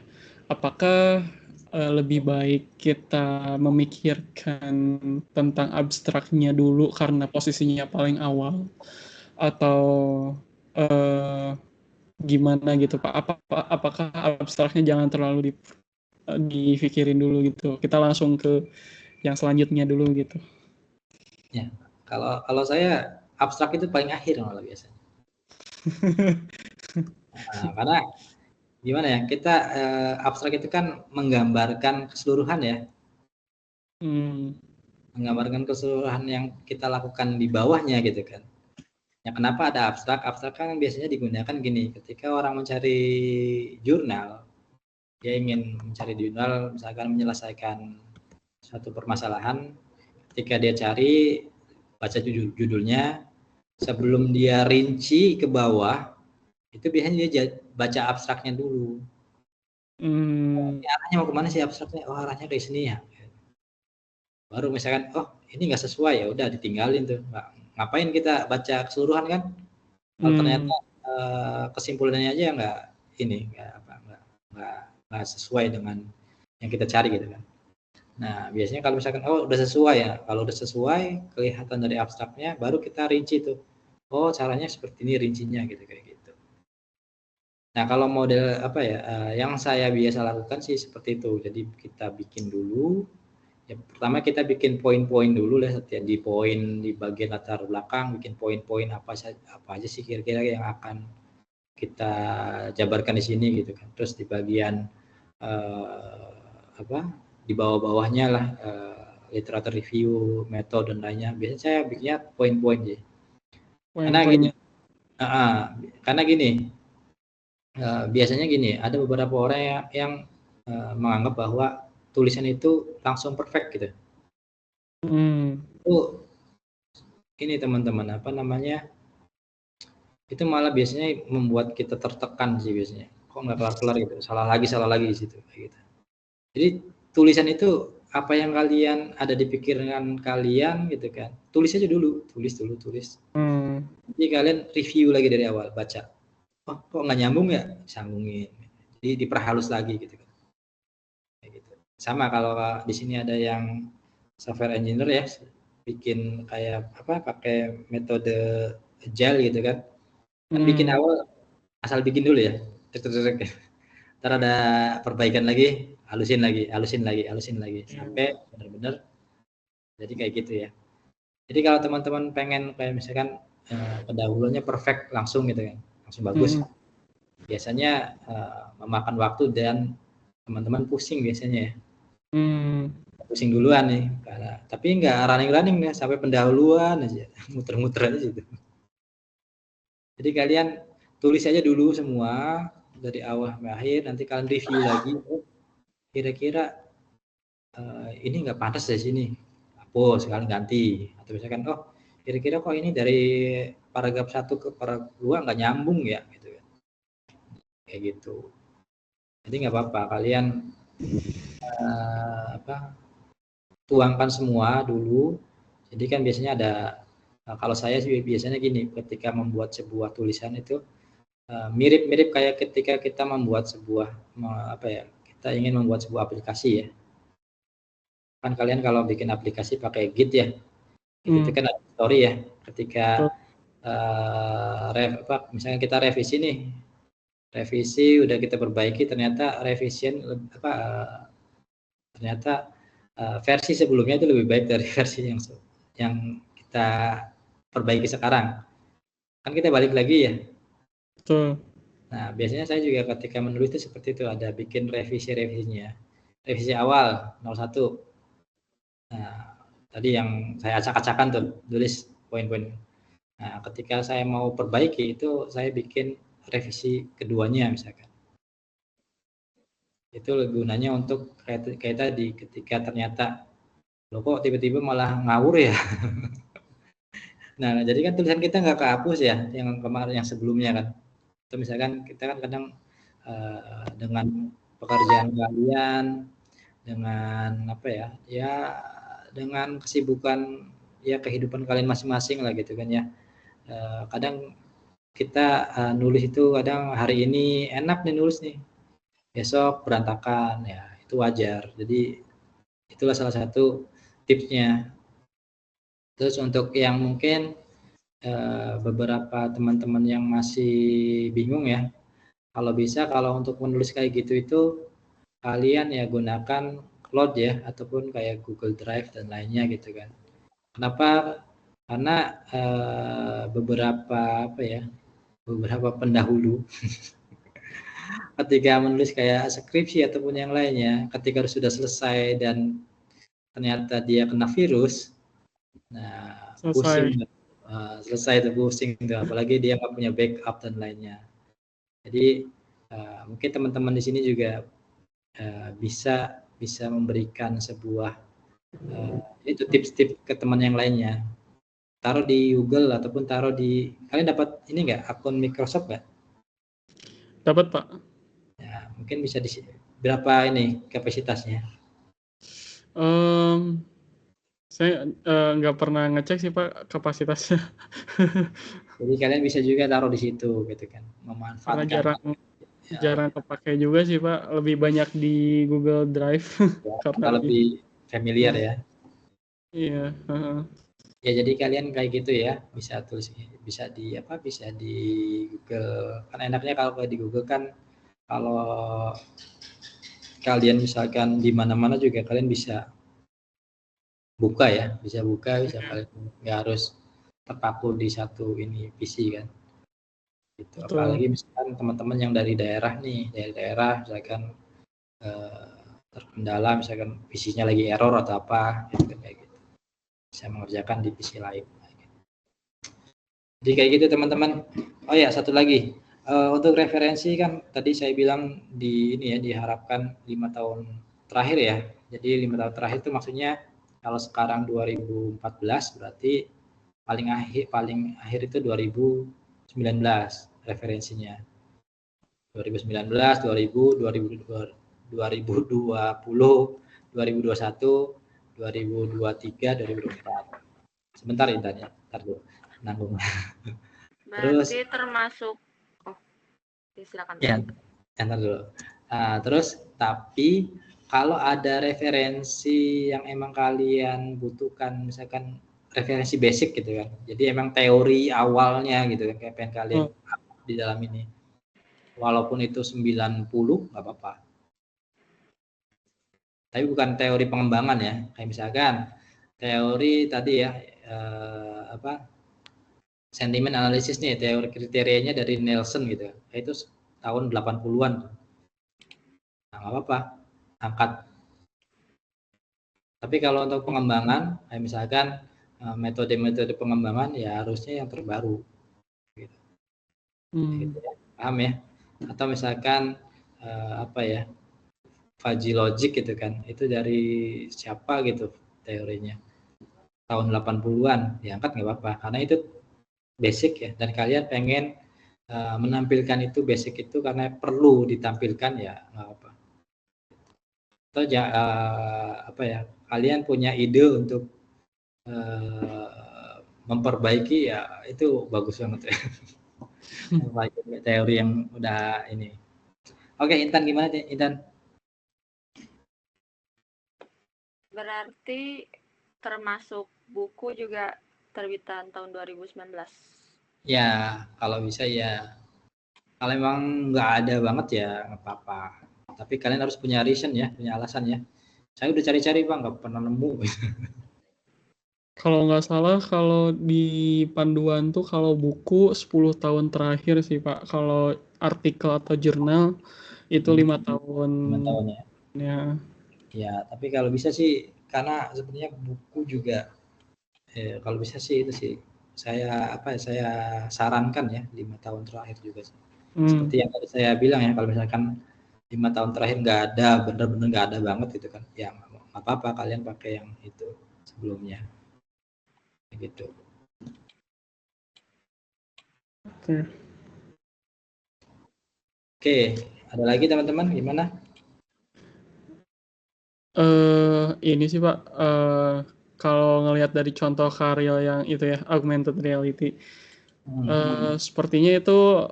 D: apakah lebih baik kita memikirkan tentang abstraknya dulu karena posisinya paling awal, atau gimana gitu Pak? Apakah abstraknya jangan terlalu dipikirin dulu gitu? Kita langsung ke yang selanjutnya dulu gitu.
A: Ya, kalau saya abstrak itu paling akhir malah biasanya. Nah, karena gimana ya, kita abstrak itu kan menggambarkan keseluruhan ya. Menggambarkan keseluruhan yang kita lakukan di bawahnya gitu kan. Ya kenapa ada abstrak? Abstrak kan biasanya digunakan gini, ketika orang mencari jurnal, dia ingin mencari jurnal misalkan menyelesaikan suatu permasalahan, ketika dia cari, baca judulnya, sebelum dia rinci ke bawah, itu biasanya dia baca abstraknya dulu. Arahnya mau kemana sih abstraknya? Oh arahnya ke sini ya. Baru misalkan, oh ini nggak sesuai, ya udah ditinggalin tuh. Ngapain kita baca keseluruhan kan? Kalau ternyata kesimpulannya aja nggak sesuai dengan yang kita cari gitu kan. Nah biasanya kalau misalkan udah sesuai ya, kalau udah sesuai kelihatan dari abstraknya, baru kita rinci tuh. Oh caranya seperti ini rincinya gitu kayak gitu. Nah kalau model yang saya biasa lakukan sih seperti itu. Jadi kita bikin dulu. Ya, pertama kita bikin poin-poin dulu lah, di poin di bagian latar belakang, bikin poin-poin apa aja sih kira-kira yang akan kita jabarkan di sini gitu kan. Terus di bagian di bawah-bawahnya lah literatur review, metode dan lainnya. Biasanya saya bikinnya poin-poin sih. Karena gini, biasanya gini, ada beberapa orang yang menganggap bahwa tulisan itu langsung perfect gitu. Itu ini teman-teman itu malah biasanya membuat kita tertekan sih biasanya. Kok nggak kelar-kelar gitu, salah lagi di situ kayak gitu. Jadi tulisan itu apa yang kalian ada di pikiran kalian gitu kan, tulis aja dulu, tulis. Jadi kalian review lagi dari awal, baca. Oh kok nggak nyambung ya, sambungin. Jadi diperhalus lagi gitu kan. Sama kalau di sini ada yang software engineer ya, bikin kayak pakai metode agile gitu kan. Kan bikin awal asal bikin dulu ya. Ntar ada perbaikan lagi, halusin lagi sampai benar-benar jadi kayak gitu ya. Jadi kalau teman-teman pengen kayak misalkan pendahulunya perfect langsung gitu kan, langsung bagus. Biasanya memakan waktu dan teman-teman pusing biasanya ya. Pusing duluan nih, tapi nggak running ya, sampai pendahuluan aja, muter-muter aja gitu. Jadi kalian tulis aja dulu semua dari awal sampai akhir, nanti kalian review lagi, kira-kira ini nggak pantas dari sini, hapus, kalian ganti. Atau misalkan, kira-kira kok ini dari paragraf 1 ke paragraf 2 nggak nyambung ya, gitu kan. Kayak gitu. Jadi nggak apa-apa, kalian tuangkan semua dulu. Jadi kan biasanya ada, kalau saya sih biasanya gini, ketika membuat sebuah tulisan itu mirip-mirip kayak ketika kita membuat sebuah kita ingin membuat sebuah aplikasi ya. Kan kalian kalau bikin aplikasi pakai Git ya, itu kan ada story ya. Ketika misalnya kita revisi nih, udah kita perbaiki, ternyata ternyata versi sebelumnya itu lebih baik dari versi yang kita perbaiki sekarang. Kan kita balik lagi ya.
D: Betul.
A: Nah, biasanya saya juga ketika menulis itu seperti itu, ada bikin revisi-revisinya. Revisi awal 01. Nah, tadi yang saya acak-acakan tuh, tulis poin-poin. Nah, ketika saya mau perbaiki itu saya bikin revisi keduanya misalkan. Itu gunanya untuk kayak tadi, ketika ternyata loh kok tiba-tiba malah ngawur ya. Nah, jadi kan tulisan kita nggak kehapus ya, yang kemarin yang sebelumnya kan. Atau misalkan kita kan kadang dengan pekerjaan kalian, dengan apa ya, ya dengan kesibukan ya kehidupan kalian masing-masing lah gitu kan ya. Kadang kita nulis itu kadang hari ini enak nih nulis nih, besok berantakan ya, itu wajar. Jadi itulah salah satu tipsnya. Terus untuk yang mungkin beberapa teman-teman yang masih bingung ya, kalau bisa kalau untuk menulis kayak gitu itu kalian ya gunakan cloud ya, ataupun kayak Google Drive dan lainnya gitu kan. Kenapa? Karena beberapa pendahulu ketika menulis kayak skripsi ataupun yang lainnya, ketika sudah selesai dan ternyata dia kena virus, nah pusing, selesai itu pusing itu, apalagi dia nggak punya backup dan lainnya. Jadi mungkin teman-teman di sini juga bisa memberikan sebuah itu tips-tips ke teman yang lainnya. Taruh di Google ataupun taruh di, kalian dapat ini nggak, akun Microsoft nggak?
D: Dapat, Pak.
A: Ya, mungkin bisa di berapa ini kapasitasnya?
D: Saya nggak pernah ngecek sih Pak kapasitasnya.
A: Jadi kalian bisa juga taruh di situ gitu kan, memanfaatkan.
D: Karena jarang kepake juga sih Pak, lebih banyak di Google Drive.
A: Ya,
D: karena
A: lebih familiar ya.
D: Iya.
A: Ya jadi kalian kayak gitu ya, bisa tulis, bisa di Google. Kan enaknya kalau di Google kan, kalau kalian misalkan di mana-mana juga kalian bisa buka ya, bisa kalian nggak harus terpaku di satu ini PC kan. Gitu. Apalagi misalkan teman-teman yang dari daerah misalkan terkendala, misalkan PC-nya lagi error atau apa gitu, kayak gitu. Bisa mengerjakan di PC lain. Jadi kayak gitu teman-teman. Oh ya, satu lagi, untuk referensi kan tadi saya bilang di ini ya, diharapkan 5 tahun terakhir ya. Jadi 5 tahun terakhir itu maksudnya kalau sekarang 2014 berarti paling akhir itu 2019 referensinya. 2019, 2000, 2020, 2021, 2023, 2024. Sebentar Intan ya, ntar dulu. Nanggung.
B: Berarti termasuk, silakan.
A: Ya, ntar dulu. Terus tapi kalau ada referensi yang emang kalian butuhkan, misalkan referensi basic gitu kan, jadi emang teori awalnya gitu kan, kayak pengen kalian di dalam ini, walaupun itu 90 nggak apa-apa, tapi bukan teori pengembangan ya, kayak misalkan teori tadi ya, sentimen analisis nih, teori kriterianya dari Nelson gitu, itu tahun 80-an. Nah, nggak apa-apa, angkat. Tapi kalau untuk pengembangan, kayak misalkan metode-metode pengembangan ya harusnya yang terbaru. Gitu. Gitu ya. Paham ya? Atau misalkan fuzzy logic gitu kan, itu dari siapa gitu teorinya, tahun 80-an, diangkat nggak apa-apa, karena itu basic ya, dan kalian pengen menampilkan itu basic itu karena perlu ditampilkan ya nggak apa. Atau kalian punya ide untuk memperbaiki ya, itu bagus banget ya. Teori yang udah ini. Oke, Intan gimana Intan?
B: Berarti termasuk buku juga terbitan tahun 2019.
A: Ya, kalau bisa ya. Kalau emang nggak ada banget ya nggak apa-apa. Tapi kalian harus punya reason ya, punya alasan ya. Saya udah cari-cari Bang, nggak pernah nemu.
D: Kalau nggak salah, kalau di panduan tuh kalau buku 10 tahun terakhir sih Pak. Kalau artikel atau jurnal itu 5 tahun.
A: 5 tahun ya.
D: Ya.
A: Ya, tapi kalau bisa sih karena sebenarnya buku juga kalau bisa sih itu sih saya sarankan ya 5 tahun terakhir juga sih. Seperti yang tadi saya bilang ya, kalau misalkan 5 tahun terakhir nggak ada, bener-bener nggak ada banget gitu kan, ya nggak apa-apa kalian pakai yang itu sebelumnya, gitu. Oke, ada lagi teman-teman gimana?
D: Ini sih Pak, kalau ngelihat dari contoh karya yang itu ya, augmented reality, sepertinya itu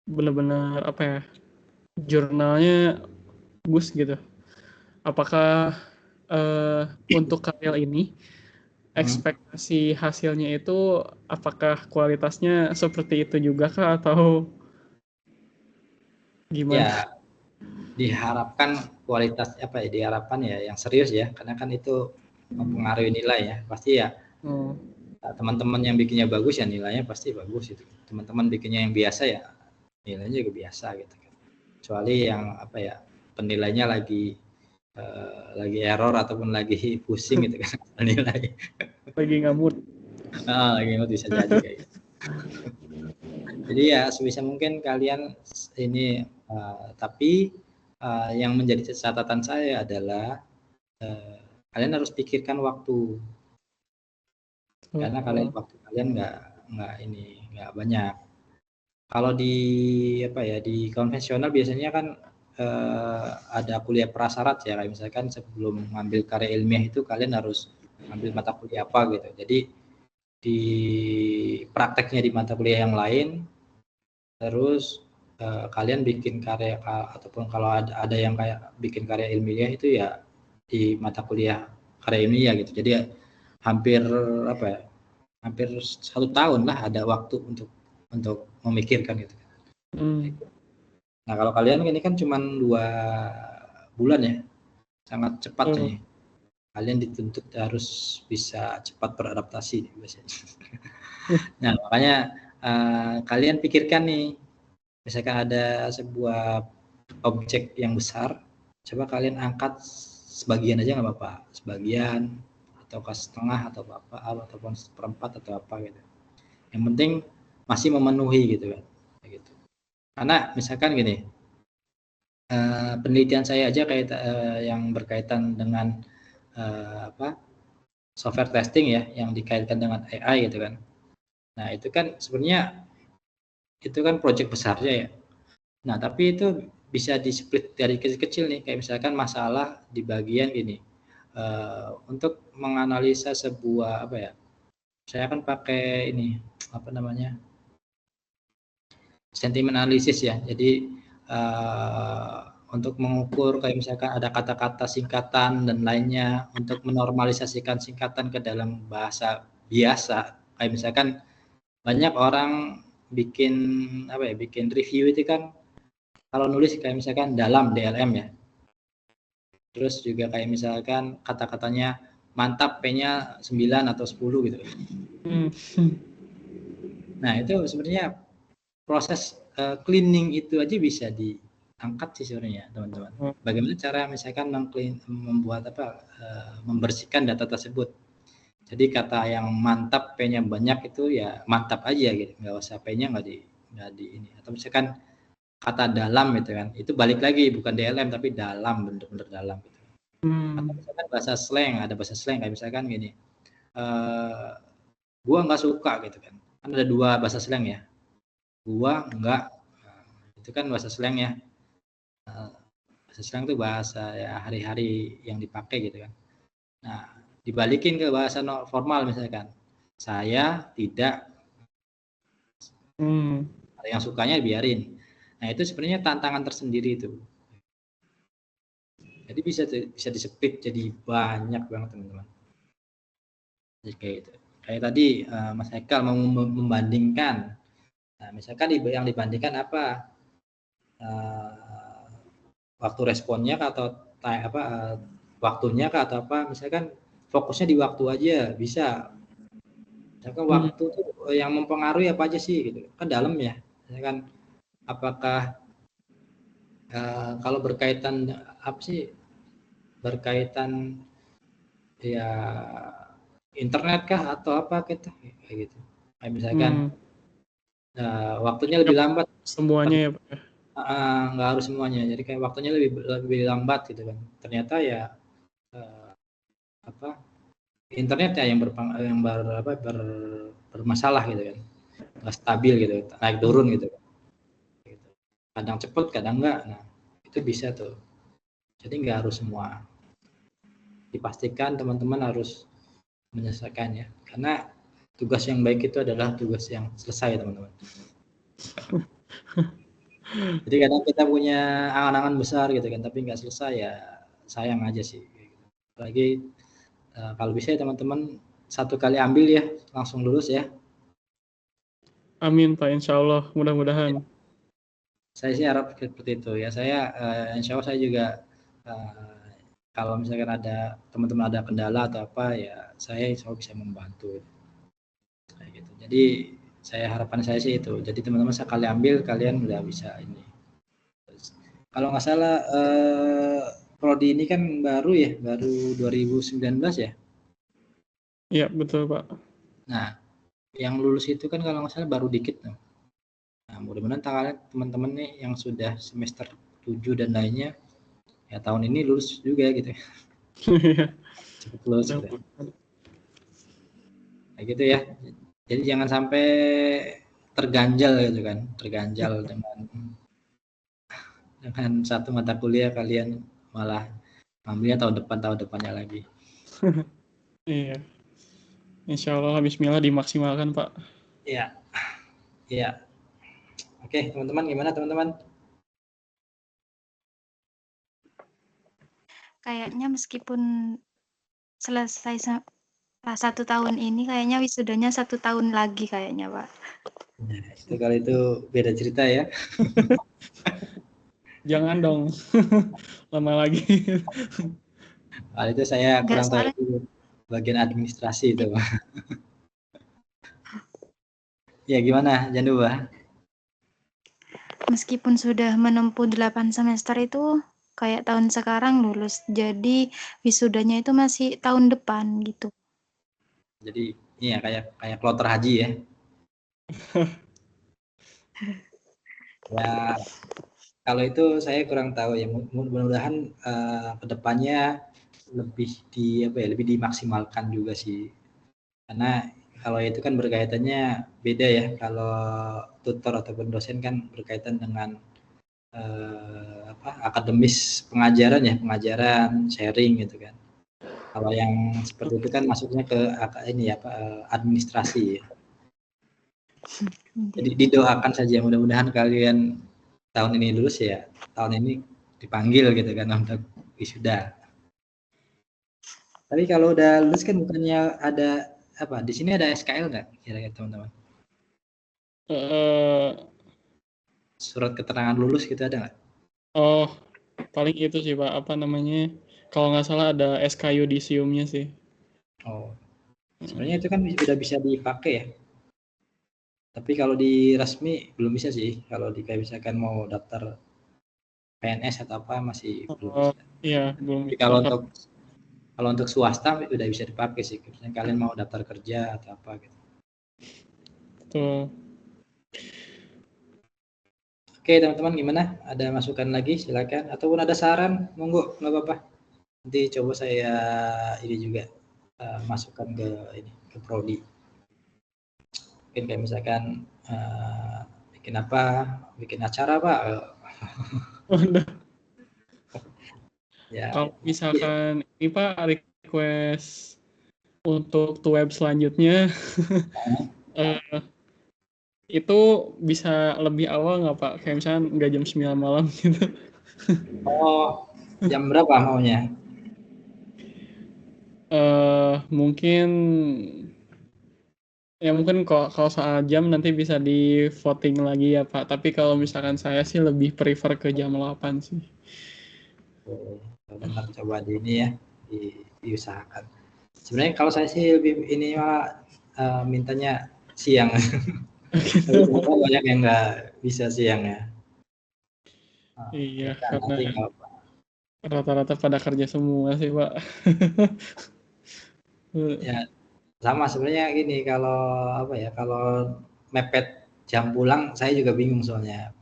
D: benar-benar apa ya, jurnalnya bagus gitu. Apakah untuk karya ini ekspektasi hasilnya itu apakah kualitasnya seperti itu juga kah atau gimana?
A: Ya, diharapkan kualitas diharapkan ya yang serius ya, karena kan itu mempengaruhi nilai ya, pasti ya. Teman-teman yang bikinnya bagus ya nilainya pasti bagus itu. Teman-teman bikinnya yang biasa ya nilainya juga biasa gitu. Kecuali yang penilainya lagi error ataupun lagi pusing gitu kan nilai.
D: Lagi ngamut.
A: Lagi ngamut bisa jadi kayak gitu. Jadi ya sebisa mungkin kalian ini tapi yang menjadi catatan saya adalah kalian harus pikirkan waktu. Karena waktu kalian nggak banyak. Kalau di di konvensional biasanya kan ada kuliah prasyarat ya, kayak misalkan sebelum ngambil karya ilmiah itu kalian harus ngambil mata kuliah apa gitu. Jadi di prakteknya di mata kuliah yang lain, terus kalian bikin karya ataupun kalau ada yang kayak bikin karya ilmiah itu ya di mata kuliah karya ilmiah gitu. Jadi hampir 1 tahun lah ada waktu untuk memikirkan gitu. Nah kalau kalian ini kan cuma 2 bulan ya, sangat cepat nih. Kalian dituntut harus bisa cepat beradaptasi biasanya. Nah makanya kalian pikirkan nih, misalkan ada sebuah objek yang besar, coba kalian angkat sebagian aja nggak apa-apa, sebagian atau setengah atau apa ataupun seperempat atau apa gitu. Yang penting masih memenuhi gitu kan. Gitu. Karena misalkan gini, penelitian saya aja kayak yang berkaitan dengan software testing ya, yang dikaitkan dengan AI gitu kan. Nah itu kan sebenarnya itu kan proyek besarnya ya. Nah tapi itu bisa di-split dari kecil-kecil nih, kayak misalkan masalah di bagian gini. Untuk menganalisa sebuah saya kan pakai ini sentiment analysis ya. Jadi untuk mengukur kayak misalkan ada kata-kata singkatan dan lainnya, untuk menormalisasikan singkatan ke dalam bahasa biasa. Kayak misalkan banyak orang bikin bikin review itu kan kalau nulis kayak misalkan dalam DLM ya. Terus juga kayak misalkan kata-katanya mantap, P-nya 9 atau 10 gitu. Nah itu sebenarnya proses cleaning itu aja bisa diangkat sih sebenarnya teman-teman. Bagaimana cara misalkan membuat membersihkan data tersebut. Jadi kata yang mantap P-nya banyak itu ya mantap aja gitu, nggak usah P-nya nggak di ini. Atau misalkan kata dalam gitu kan, itu balik lagi bukan DLM tapi dalam, bener-bener dalam gitu. Atau misalkan bahasa slang, ada bahasa slang kayak misalkan gini, gua nggak suka gitu kan ada 2 bahasa slang ya, gua enggak, itu kan bahasa slang ya. Bahasa slang itu bahasa ya hari-hari yang dipakai gitu kan. Nah dibalikin ke bahasa formal misalkan, saya tidak, ada yang sukanya biarin. Nah itu sebenarnya tantangan tersendiri itu. Jadi bisa di-split jadi banyak banget teman-teman. Jadi kayak itu. Kayak tadi Mas Haikal mau membandingkan. Nah misalkan yang dibandingkan apa? Waktu responnya atau waktunya atau apa? Misalkan fokusnya di waktu aja bisa. Misalkan waktu tuh yang mempengaruhi apa aja sih gitu. Kan dalam ya. Misalkan apakah kalau berkaitan apa sih, berkaitan ya internet kah atau apa gitu, kayak gitu. Kayak misalkan waktunya lebih lambat.
D: Semuanya ya Pak.
A: Nggak harus semuanya. Jadi kayak waktunya lebih lambat gitu kan. Ternyata ya internet ya yang bermasalah gitu kan. Nggak stabil gitu, naik turun gitu kan. Kadang cepet, kadang enggak. Nah, itu bisa tuh. Jadi nggak harus semua. Dipastikan teman-teman harus menyelesaikan ya. Karena tugas yang baik itu adalah tugas yang selesai, teman-teman. Jadi kadang kita punya angan-angan besar gitu kan, tapi nggak selesai ya sayang aja sih. Apalagi kalau bisa ya teman-teman satu kali ambil ya, langsung lulus ya.
D: Amin Pak, insya Allah, mudah-mudahan.
A: Saya sih harap seperti itu ya. Saya insya Allah saya juga kalau misalkan ada teman-teman ada kendala atau apa ya, saya insya Allah bisa membantu. Kayak gitu. Jadi harapan saya sih itu. Jadi teman-teman sekali ambil kalian udah bisa ini. Kalau nggak salah prodi ini kan baru ya, baru 2019 ya.
D: Iya betul Pak.
A: Nah, yang lulus itu kan kalau nggak salah baru dikit. Nah, mudah-mudahan teman-teman nih yang sudah semester 7 dan lainnya ya tahun ini lulus juga gitu. Cepet lulus gitu. Kayak gitu ya. Jadi jangan sampai terganjal gitu kan, terganjal dengan satu mata kuliah kalian malah ambilnya tahun depannya lagi.
D: Iya. Insya Allah bismillah dimaksimalkan Pak.
A: Iya. Iya. Oke teman-teman, gimana teman-teman?
F: Kayaknya meskipun selesai 1 tahun ini, kayaknya wisudanya 1 tahun lagi kayaknya Pak.
A: Nah, itu kalau itu beda cerita ya.
D: Jangan dong, lama lagi.
A: Kalau itu saya kurang tahu, itu bagian administrasi itu. Ya gimana, Janduba?
F: Meskipun sudah menempuh 8 semester itu kayak tahun sekarang lulus, jadi wisudanya itu masih tahun depan gitu.
A: Jadi iya kayak kloter haji ya. Ya kalau itu saya kurang tahu ya, mudah-mudahan kedepannya lebih lebih dimaksimalkan juga sih, karena kalau itu kan berkaitannya beda ya, kalau tutor ataupun dosen kan berkaitan dengan akademis pengajaran sharing gitu kan. Kalau yang seperti itu kan masuknya ke administrasi ya. Jadi didoakan saja, mudah-mudahan kalian tahun ini lulus ya, tahun ini dipanggil gitu kan untuk wisuda. Tapi kalau udah lulus kan bukannya ada apa? Di sini ada SKL nggak kira-kira teman-teman? Surat keterangan lulus gitu ada nggak?
D: Oh, paling itu sih Pak, apa namanya? Kalau nggak salah ada SK yudisiumnya sih.
A: Oh, sebenarnya itu kan udah bisa dipakai ya. Tapi kalau di resmi belum bisa sih. Kalau di kayak misalkan mau daftar PNS atau apa masih belum bisa.
D: Iya, belum.
A: Tapi kalau untuk swasta udah bisa dipakai sih. Misalnya kalian mau daftar kerja atau apa gitu.
D: Betul.
A: Oke teman-teman, gimana? Ada masukan lagi? Silakan. Ataupun ada saran, monggo, nggak apa-apa. Nanti coba saya ini juga masukkan ke prodi. Mungkin kayak misalkan bikin acara Pak.
D: Ya. Kalau misalkan ini Pak request untuk web selanjutnya itu bisa lebih awal nggak Pak? Kayak misalnya nggak jam 9 malam gitu.
A: Oh, jam berapa maunya?
D: Mungkin kalau soal jam nanti bisa di voting lagi ya Pak. Tapi kalau misalkan saya sih lebih prefer ke jam 8 sih.
A: Benar, coba di ini ya, diusahakan. Sebenarnya kalau saya sih lebih ini mintanya siang. Tapi banyak yang nggak bisa siang ya.
D: Iya,
A: Nah,
D: karena
A: nanti nggak apa.
D: rata-rata pada kerja semua sih, Pak.
A: Ya sama sebenarnya gini, kalau apa ya, kalau mepet jam pulang saya juga bingung soalnya.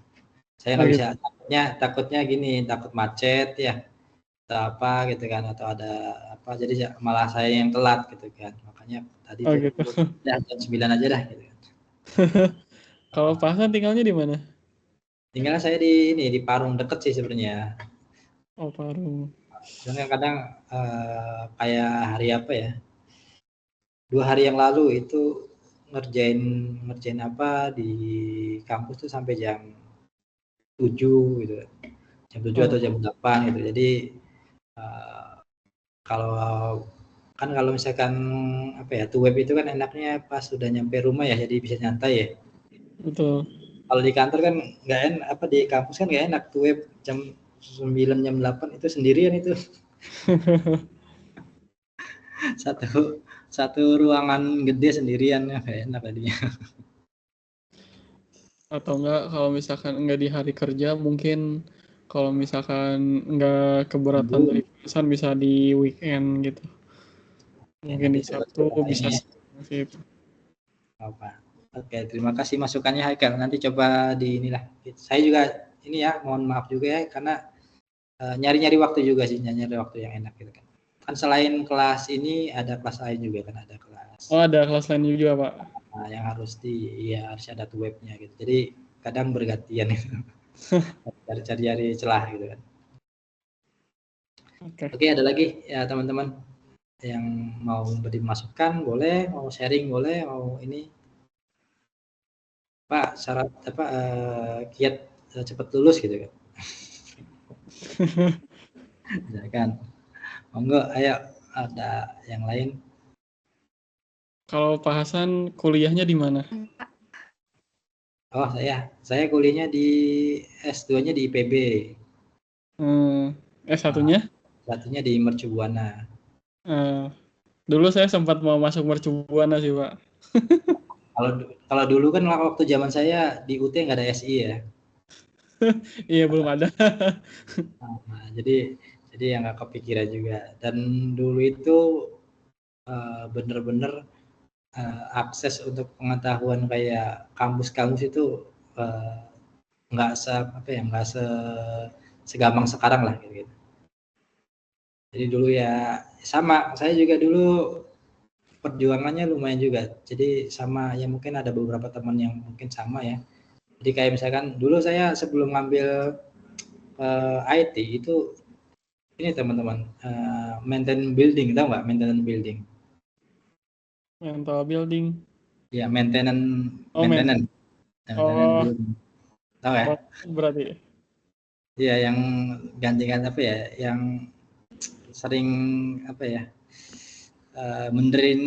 A: Saya
D: Oh
A: nggak bisa,
D: gitu.
A: takutnya gini, takut macet ya, atau apa gitu kan, atau ada apa, jadi malah saya yang telat gitu kan. Makanya tadi
D: Oh
A: tuh
D: gitu.
A: ya jam 9 aja dah gitu kan.
D: Kalau Pak Hasan tinggalnya di mana?
A: Tinggal saya di ini, di Parung deket sih sebenarnya.
D: Oh, Parung.
A: Cuman kadang kayak hari apa ya? 2 hari yang lalu itu ngerjain apa di kampus tuh sampai jam 7 gitu. Jam 7 atau
D: Oh,
A: jam 8 gitu. Jadi eh, kalau kalau misalkan apa ya, tuh web itu kan enaknya pas sudah nyampe rumah ya, jadi bisa nyantai ya.
D: betul.
A: Kalau di kantor kan nggak enak, apa di kampus kan nggak enak, tuh web jam 9 jam 8 itu sendirian itu. satu satu ruangan gede sendirian ya, nggak enak tadinya.
D: Atau enggak kalau misalkan enggak di hari kerja, mungkin kalau misalkan enggak keberatan
A: Minggu
D: dari perusahaan bisa di weekend gitu.
A: ya,
D: Mungkin
A: nanti
D: di
A: coba
D: Sabtu
A: ini
D: bisa
A: ya
D: gitu.
A: apa. Oke, terima kasih masukannya Haikal, nanti coba di inilah. Saya juga ini ya, mohon maaf juga ya, karena nyari-nyari waktu juga sih, nyari waktu yang enak gitu kan. Kan selain kelas ini ada kelas lain juga kan, ada kelas
D: Oh, ada kelas lain juga, Pak.
A: yang harus ya harus ada tuh webnya gitu. Jadi kadang bergantian gitu. Cari-cari celah gitu kan.
D: Oke.
A: Oke, ada lagi ya teman-teman yang mau beri masukan boleh, mau sharing boleh, mau ini Pak syarat apa kiat cepat lulus gitu kan. Ya kan. Monggo, ayo ada yang lain.
D: Kalau Pak Hasan kuliahnya di mana?
A: Oh, saya kuliahnya di S2-nya di IPB.
D: S1-nya?
A: Satunya di Mercu Buana.
D: Dulu saya sempat mau masuk Mercu Buana sih, Pak.
A: Kalau kalau dulu kan waktu zaman saya di UT nggak ada SI ya.
D: Iya, belum ada.
A: Nah, jadi yang nggak kepikiran juga. Dan dulu itu bener-bener akses untuk pengetahuan kayak kampus-kampus itu eh, nggak nggak segampang sekarang lah gitu. Jadi dulu ya sama, saya juga dulu perjuangannya lumayan juga. Jadi sama ya, mungkin ada beberapa teman yang mungkin sama ya. Jadi kayak misalkan dulu saya sebelum ngambil IT itu ini teman-teman, maintenance building, tahu nggak maintenance building?
D: Mental building.
A: Ya maintenance
D: Oh,
A: maintenance maintenance
D: oh,
A: building, tahu ya?
D: berarti.
A: Iya, yang gantikan apa ya, yang sering apa ya, benerin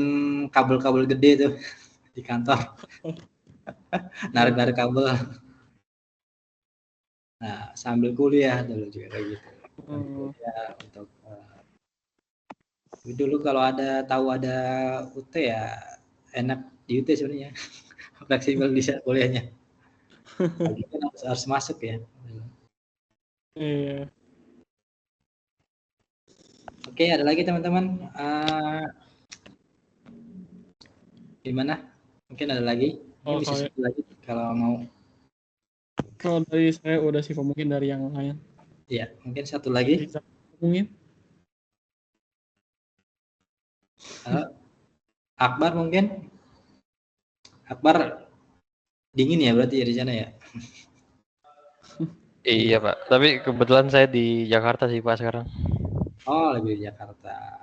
A: kabel-kabel gede tuh di kantor, narik-narik kabel. Nah, sambil kuliah dulu juga kayak gitu. Sambil kuliah untuk dulu kalau tahu ada UT ya enak di UT sebenarnya. Fleksibel bisa kuliahnya. Tapi kan harus masuk ya.
D: Iya.
A: Oke, ada lagi teman-teman. Gimana? Mungkin ada lagi. Ini bisa satu lagi kalau mau.
D: Kalau dari saya udah sih, mungkin dari yang lain.
A: Ya, mungkin satu lagi.
D: Mungkin.
A: Akbar mungkin. Akbar dingin ya berarti ya di sana ya.
C: Iya Pak, tapi kebetulan saya di Jakarta sih Pak sekarang.
A: Oh, lebih di Jakarta.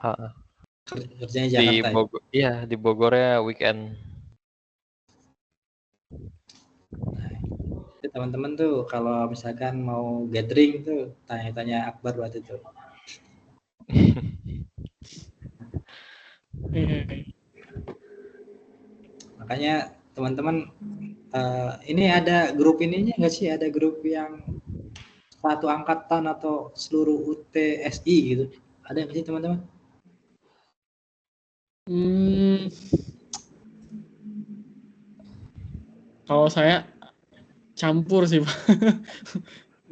A: Kerjanya Jakarta
C: di Bogor, ya? Iya, di Bogornya weekend.
A: Nah, teman-teman tuh kalau misalkan mau gathering tuh tanya-tanya Akbar waktu itu. Makanya teman-teman ini ada grup ininya nggak sih? Ada grup yang satu angkatan atau seluruh UTSI gitu? Ada nggak sih teman-teman?
D: Kalau saya campur sih Pak.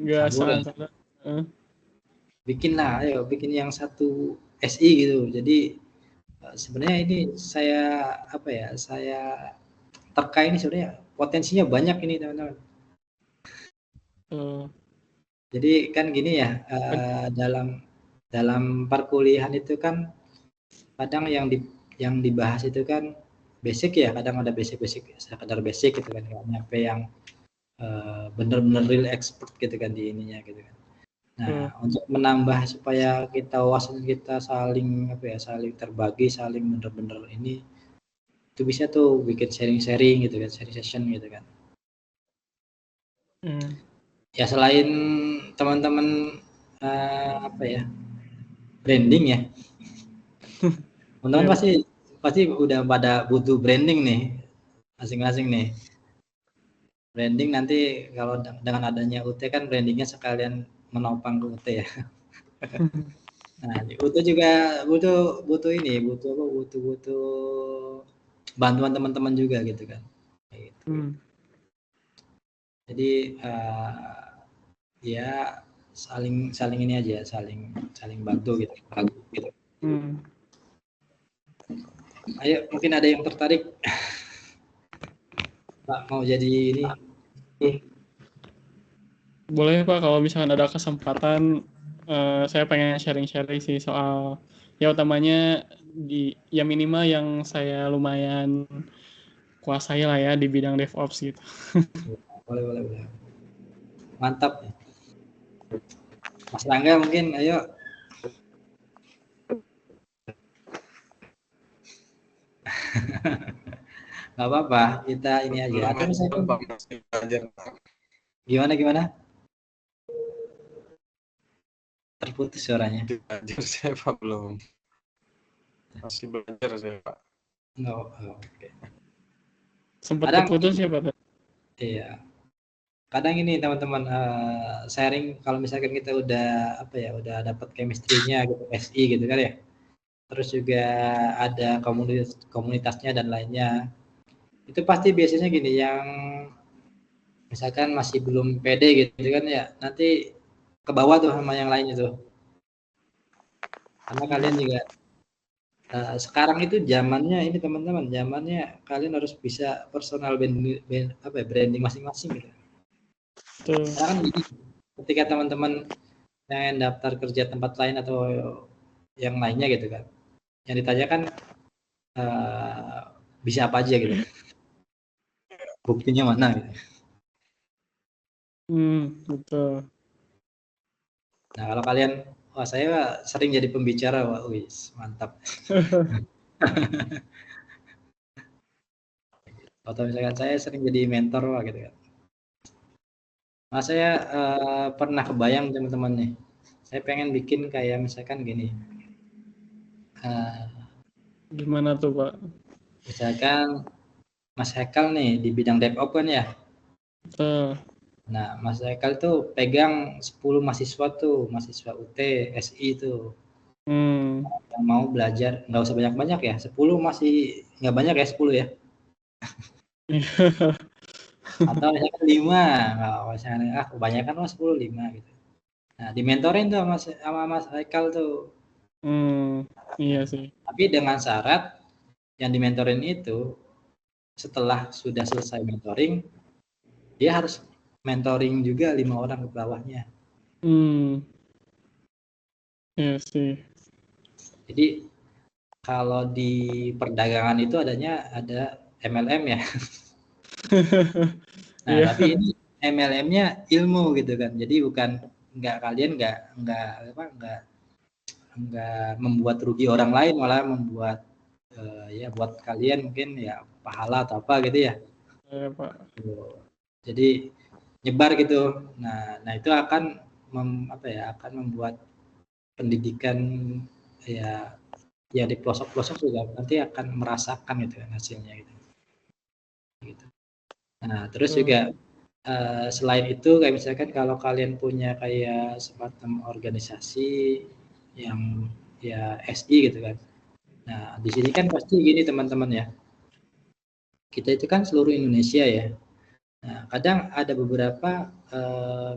D: Nggak
A: Saburan.
D: salah.
A: Bikin lah, ayo bikin yang satu SI gitu. Jadi sebenarnya ini saya terkait ini sebenarnya potensinya banyak ini teman-teman. Jadi kan gini ya, dalam perkuliahan itu kan kadang yang dibahas itu kan basic ya, kadang ada basic sekadar basic gitu kan, nggak nyampe yang bener-bener real expert gitu kan di ininya gitu kan. Nah, untuk menambah supaya kita wawasan kita saling saling terbagi, saling bener-bener ini, itu bisa tuh bikin sharing gitu kan, sharing session gitu kan. Ya selain teman-teman branding ya, teman-teman pasti udah pada butuh branding nih, masing-masing nih. Branding nanti kalau dengan adanya UT kan brandingnya sekalian menopang ke UT ya. Nah, di UT juga butuh bantuan teman-teman juga gitu kan. Gitu. Jadi ya saling ini aja, saling bantu gitu. Ayo, mungkin ada yang tertarik Pak mau jadi ini?
D: Boleh Pak, kalau misalkan ada kesempatan, saya pengen sharing-sharing sih soal ya utamanya ya minimal yang saya lumayan kuasai lah ya di bidang DevOps gitu.
A: Boleh. Mantap. Mas Rangga mungkin, ayo. Nggak apa-apa, kita ini aja. Atau misalkan gimana? Terputus suaranya.
E: Belajar saya Pak belum. Masih belajar saya Pak.
A: Oke.
D: Sempat terputus ya Pak?
A: Iya. Kadang ini teman-teman sharing kalau misalkan kita udah udah dapat chemistry-nya gitu, SI gitu kan ya. Terus juga ada komunitasnya dan lainnya. Itu pasti biasanya gini, yang misalkan masih belum pede gitu kan ya, nanti ke bawah tuh sama yang lain itu. Karena kalian juga sekarang itu zamannya ini teman-teman, zamannya kalian harus bisa personal branding masing-masing gitu. Karena kan gini, ketika teman-teman yang daftar kerja tempat lain atau yang lainnya gitu kan, yang ditanyakan bisa apa aja gitu, buktinya mana gitu.
D: Betul.
A: Nah kalau kalian, wah saya sering jadi pembicara, wah wis mantap. Atau misalkan saya sering jadi mentor, wah gitu kan. Nah saya pernah kebayang teman-teman nih, saya pengen bikin kayak misalkan gini.
D: Gimana tuh Pak?
A: Misalkan Mas Hekal nih di bidang DevOps kan ya. Nah Mas Hekal tuh pegang 10 mahasiswa UT, SI tuh. Yang mau belajar, nggak usah banyak-banyak ya, 10 masih nggak banyak ya, 10 ya. Atau misalkan 5, misalkan kebanyakan mah 10, 5 gitu. Nah dimentorin tuh sama Mas Haikal tuh.
D: Iya sih.
A: Tapi dengan syarat yang dimentorin itu setelah sudah selesai mentoring, dia harus mentoring juga 5 orang ke bawahnya.
D: Iya sih.
A: Jadi kalau di perdagangan itu ada MLM ya. Nah, tapi ini MLM-nya ilmu gitu kan. Jadi kalian nggak membuat rugi orang lain, malah membuat ya buat kalian mungkin ya pahala atau apa gitu ya.
D: Iya, Pak.
A: Jadi nyebar gitu. Nah itu akan akan membuat pendidikan ya di pelosok-pelosok juga nanti akan merasakan gitu kan hasilnya gitu. Nah terus juga selain itu kayak misalkan kalau kalian punya kayak semacam organisasi yang ya SI gitu kan. Nah di sini kan pasti gini teman-teman ya, kita itu kan seluruh Indonesia ya. Nah, kadang ada beberapa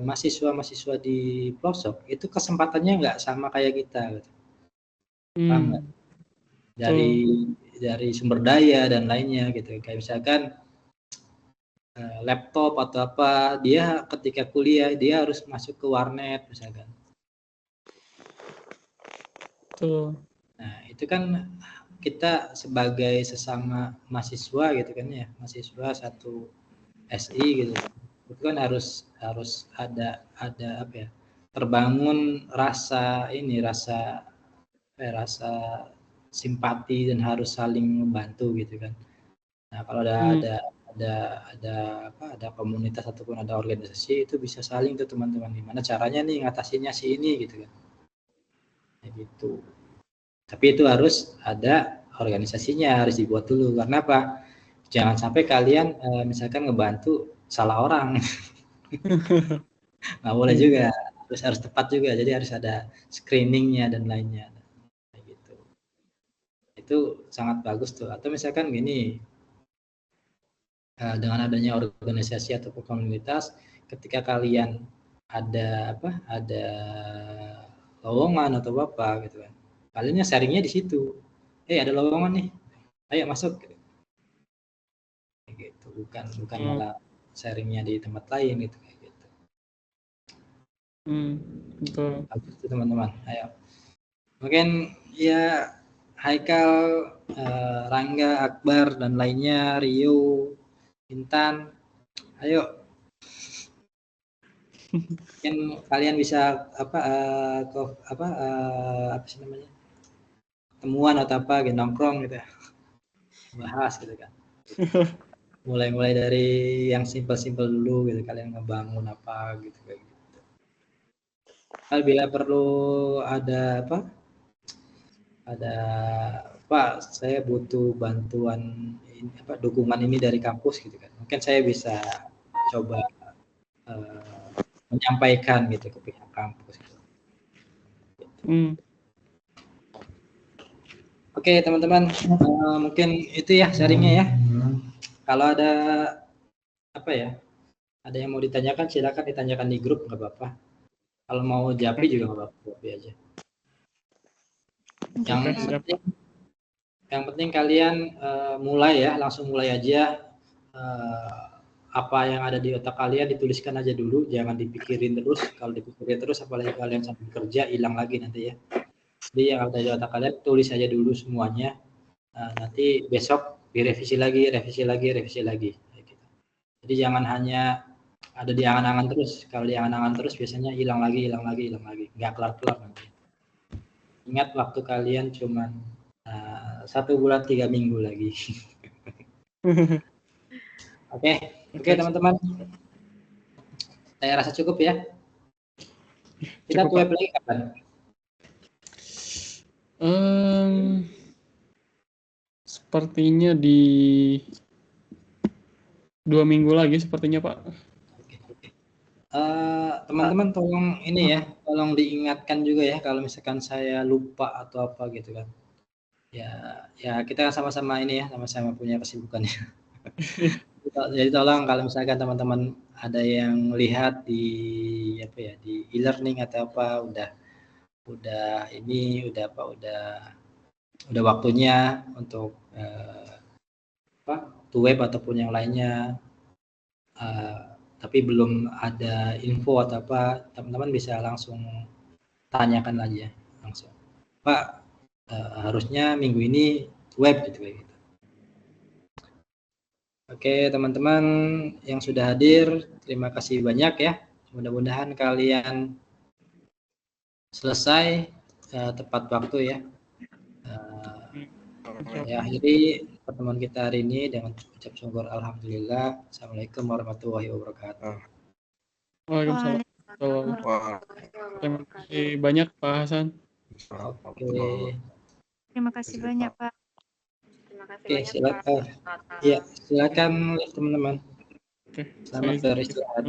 A: mahasiswa-mahasiswa di pelosok itu kesempatannya nggak sama kayak kita, gitu. Paham nggak? Dari sumber daya dan lainnya gitu. Kayak misalkan laptop atau apa, dia ketika kuliah dia harus masuk ke warnet misalkan.
D: Betul.
A: Nah, itu kan kita sebagai sesama mahasiswa gitu kan ya, mahasiswa satu SI gitu. Itu kan harus ada apa ya? Terbangun rasa rasa simpati dan harus saling membantu gitu kan. Nah, kalau ada komunitas ataupun ada organisasi itu bisa saling tuh teman-teman, gimana caranya nih ngatasinnya si ini gitu kan. Kayak gitu. Tapi itu harus ada organisasinya, harus dibuat dulu. Karena apa? Jangan sampai kalian misalkan ngebantu salah orang. Nggak boleh juga. Harus tepat juga. Jadi harus ada screeningnya dan lainnya. Kayak gitu. Itu sangat bagus tuh. Atau misalkan gini, dengan adanya organisasi atau komunitas, ketika kalian ada lowongan atau apa gitu kan, kalian sharingnya di situ. Ada lowongan nih, ayo masuk. Kayak gitu, bukan malah sharingnya di tempat lain gitu kayak gitu.
D: Betul.
A: Bagus tuh teman-teman. Ayo. Mungkin ya Haikal, Rangga, Akbar dan lainnya, Rio, Intan, ayo. Mungkin kalian bisa apa sih namanya, temuan atau apa gitu, nongkrong gitu ya, bahas gitu kan. mulai dari yang simpel dulu gitu, kalian ngebangun apa gitu kayak gitu. Bila perlu ada Pak, saya butuh bantuan ini, dukungan ini dari kampus gitu kan, mungkin saya bisa coba menyampaikan gitu ke pihak kampus gitu. Oke teman-teman, mungkin itu ya sharingnya ya. Kalau ada ada yang mau ditanyakan silakan ditanyakan di grup, nggak apa-apa. Kalau mau japri juga nggak apa-apa, japri aja. Yang penting kalian langsung mulai aja. Apa yang ada di otak kalian dituliskan aja dulu, jangan dipikirin terus. Kalau dipikirin terus, apalagi kalian sambil kerja, hilang lagi nanti ya. Jadi yang ada di otak kalian tulis aja dulu semuanya. Nanti besok direvisi lagi. Jadi jangan hanya ada di angan-angan terus. Kalau di angan-angan terus biasanya hilang lagi, nggak kelar-kelar nanti. Ingat waktu kalian cuma 1 bulan 3 minggu lagi. Oke teman-teman. Saya rasa cukup ya. Kita web lagi kapan?
D: Sepertinya di 2 minggu lagi sepertinya Pak.
A: Teman-teman tolong ini ya, tolong diingatkan juga ya kalau misalkan saya lupa atau apa gitu kan. Ya kita sama-sama ini ya, sama-sama punya kesibukannya. Jadi tolong kalau misalkan teman-teman ada yang lihat di di e-learning atau apa, udah waktunya untuk web ataupun yang lainnya, tapi belum ada info atau apa, teman-teman bisa langsung tanyakan aja langsung, Pak, harusnya minggu ini web gitu kayak gitu. Oke teman-teman yang sudah hadir, terima kasih banyak ya. Mudah-mudahan kalian selesai tepat waktu ya. Akhiri pertemuan kita hari ini dengan ucap syukur alhamdulillah. Assalamualaikum warahmatullahi wabarakatuh.
D: Waalaikumsalam. Terima kasih banyak Pak Hasan.
A: Oke.
F: Terima kasih banyak Pak.
A: Oke, silakan. Iya, silakan teman-teman.
D: Oke,
A: Selamat beristirahat.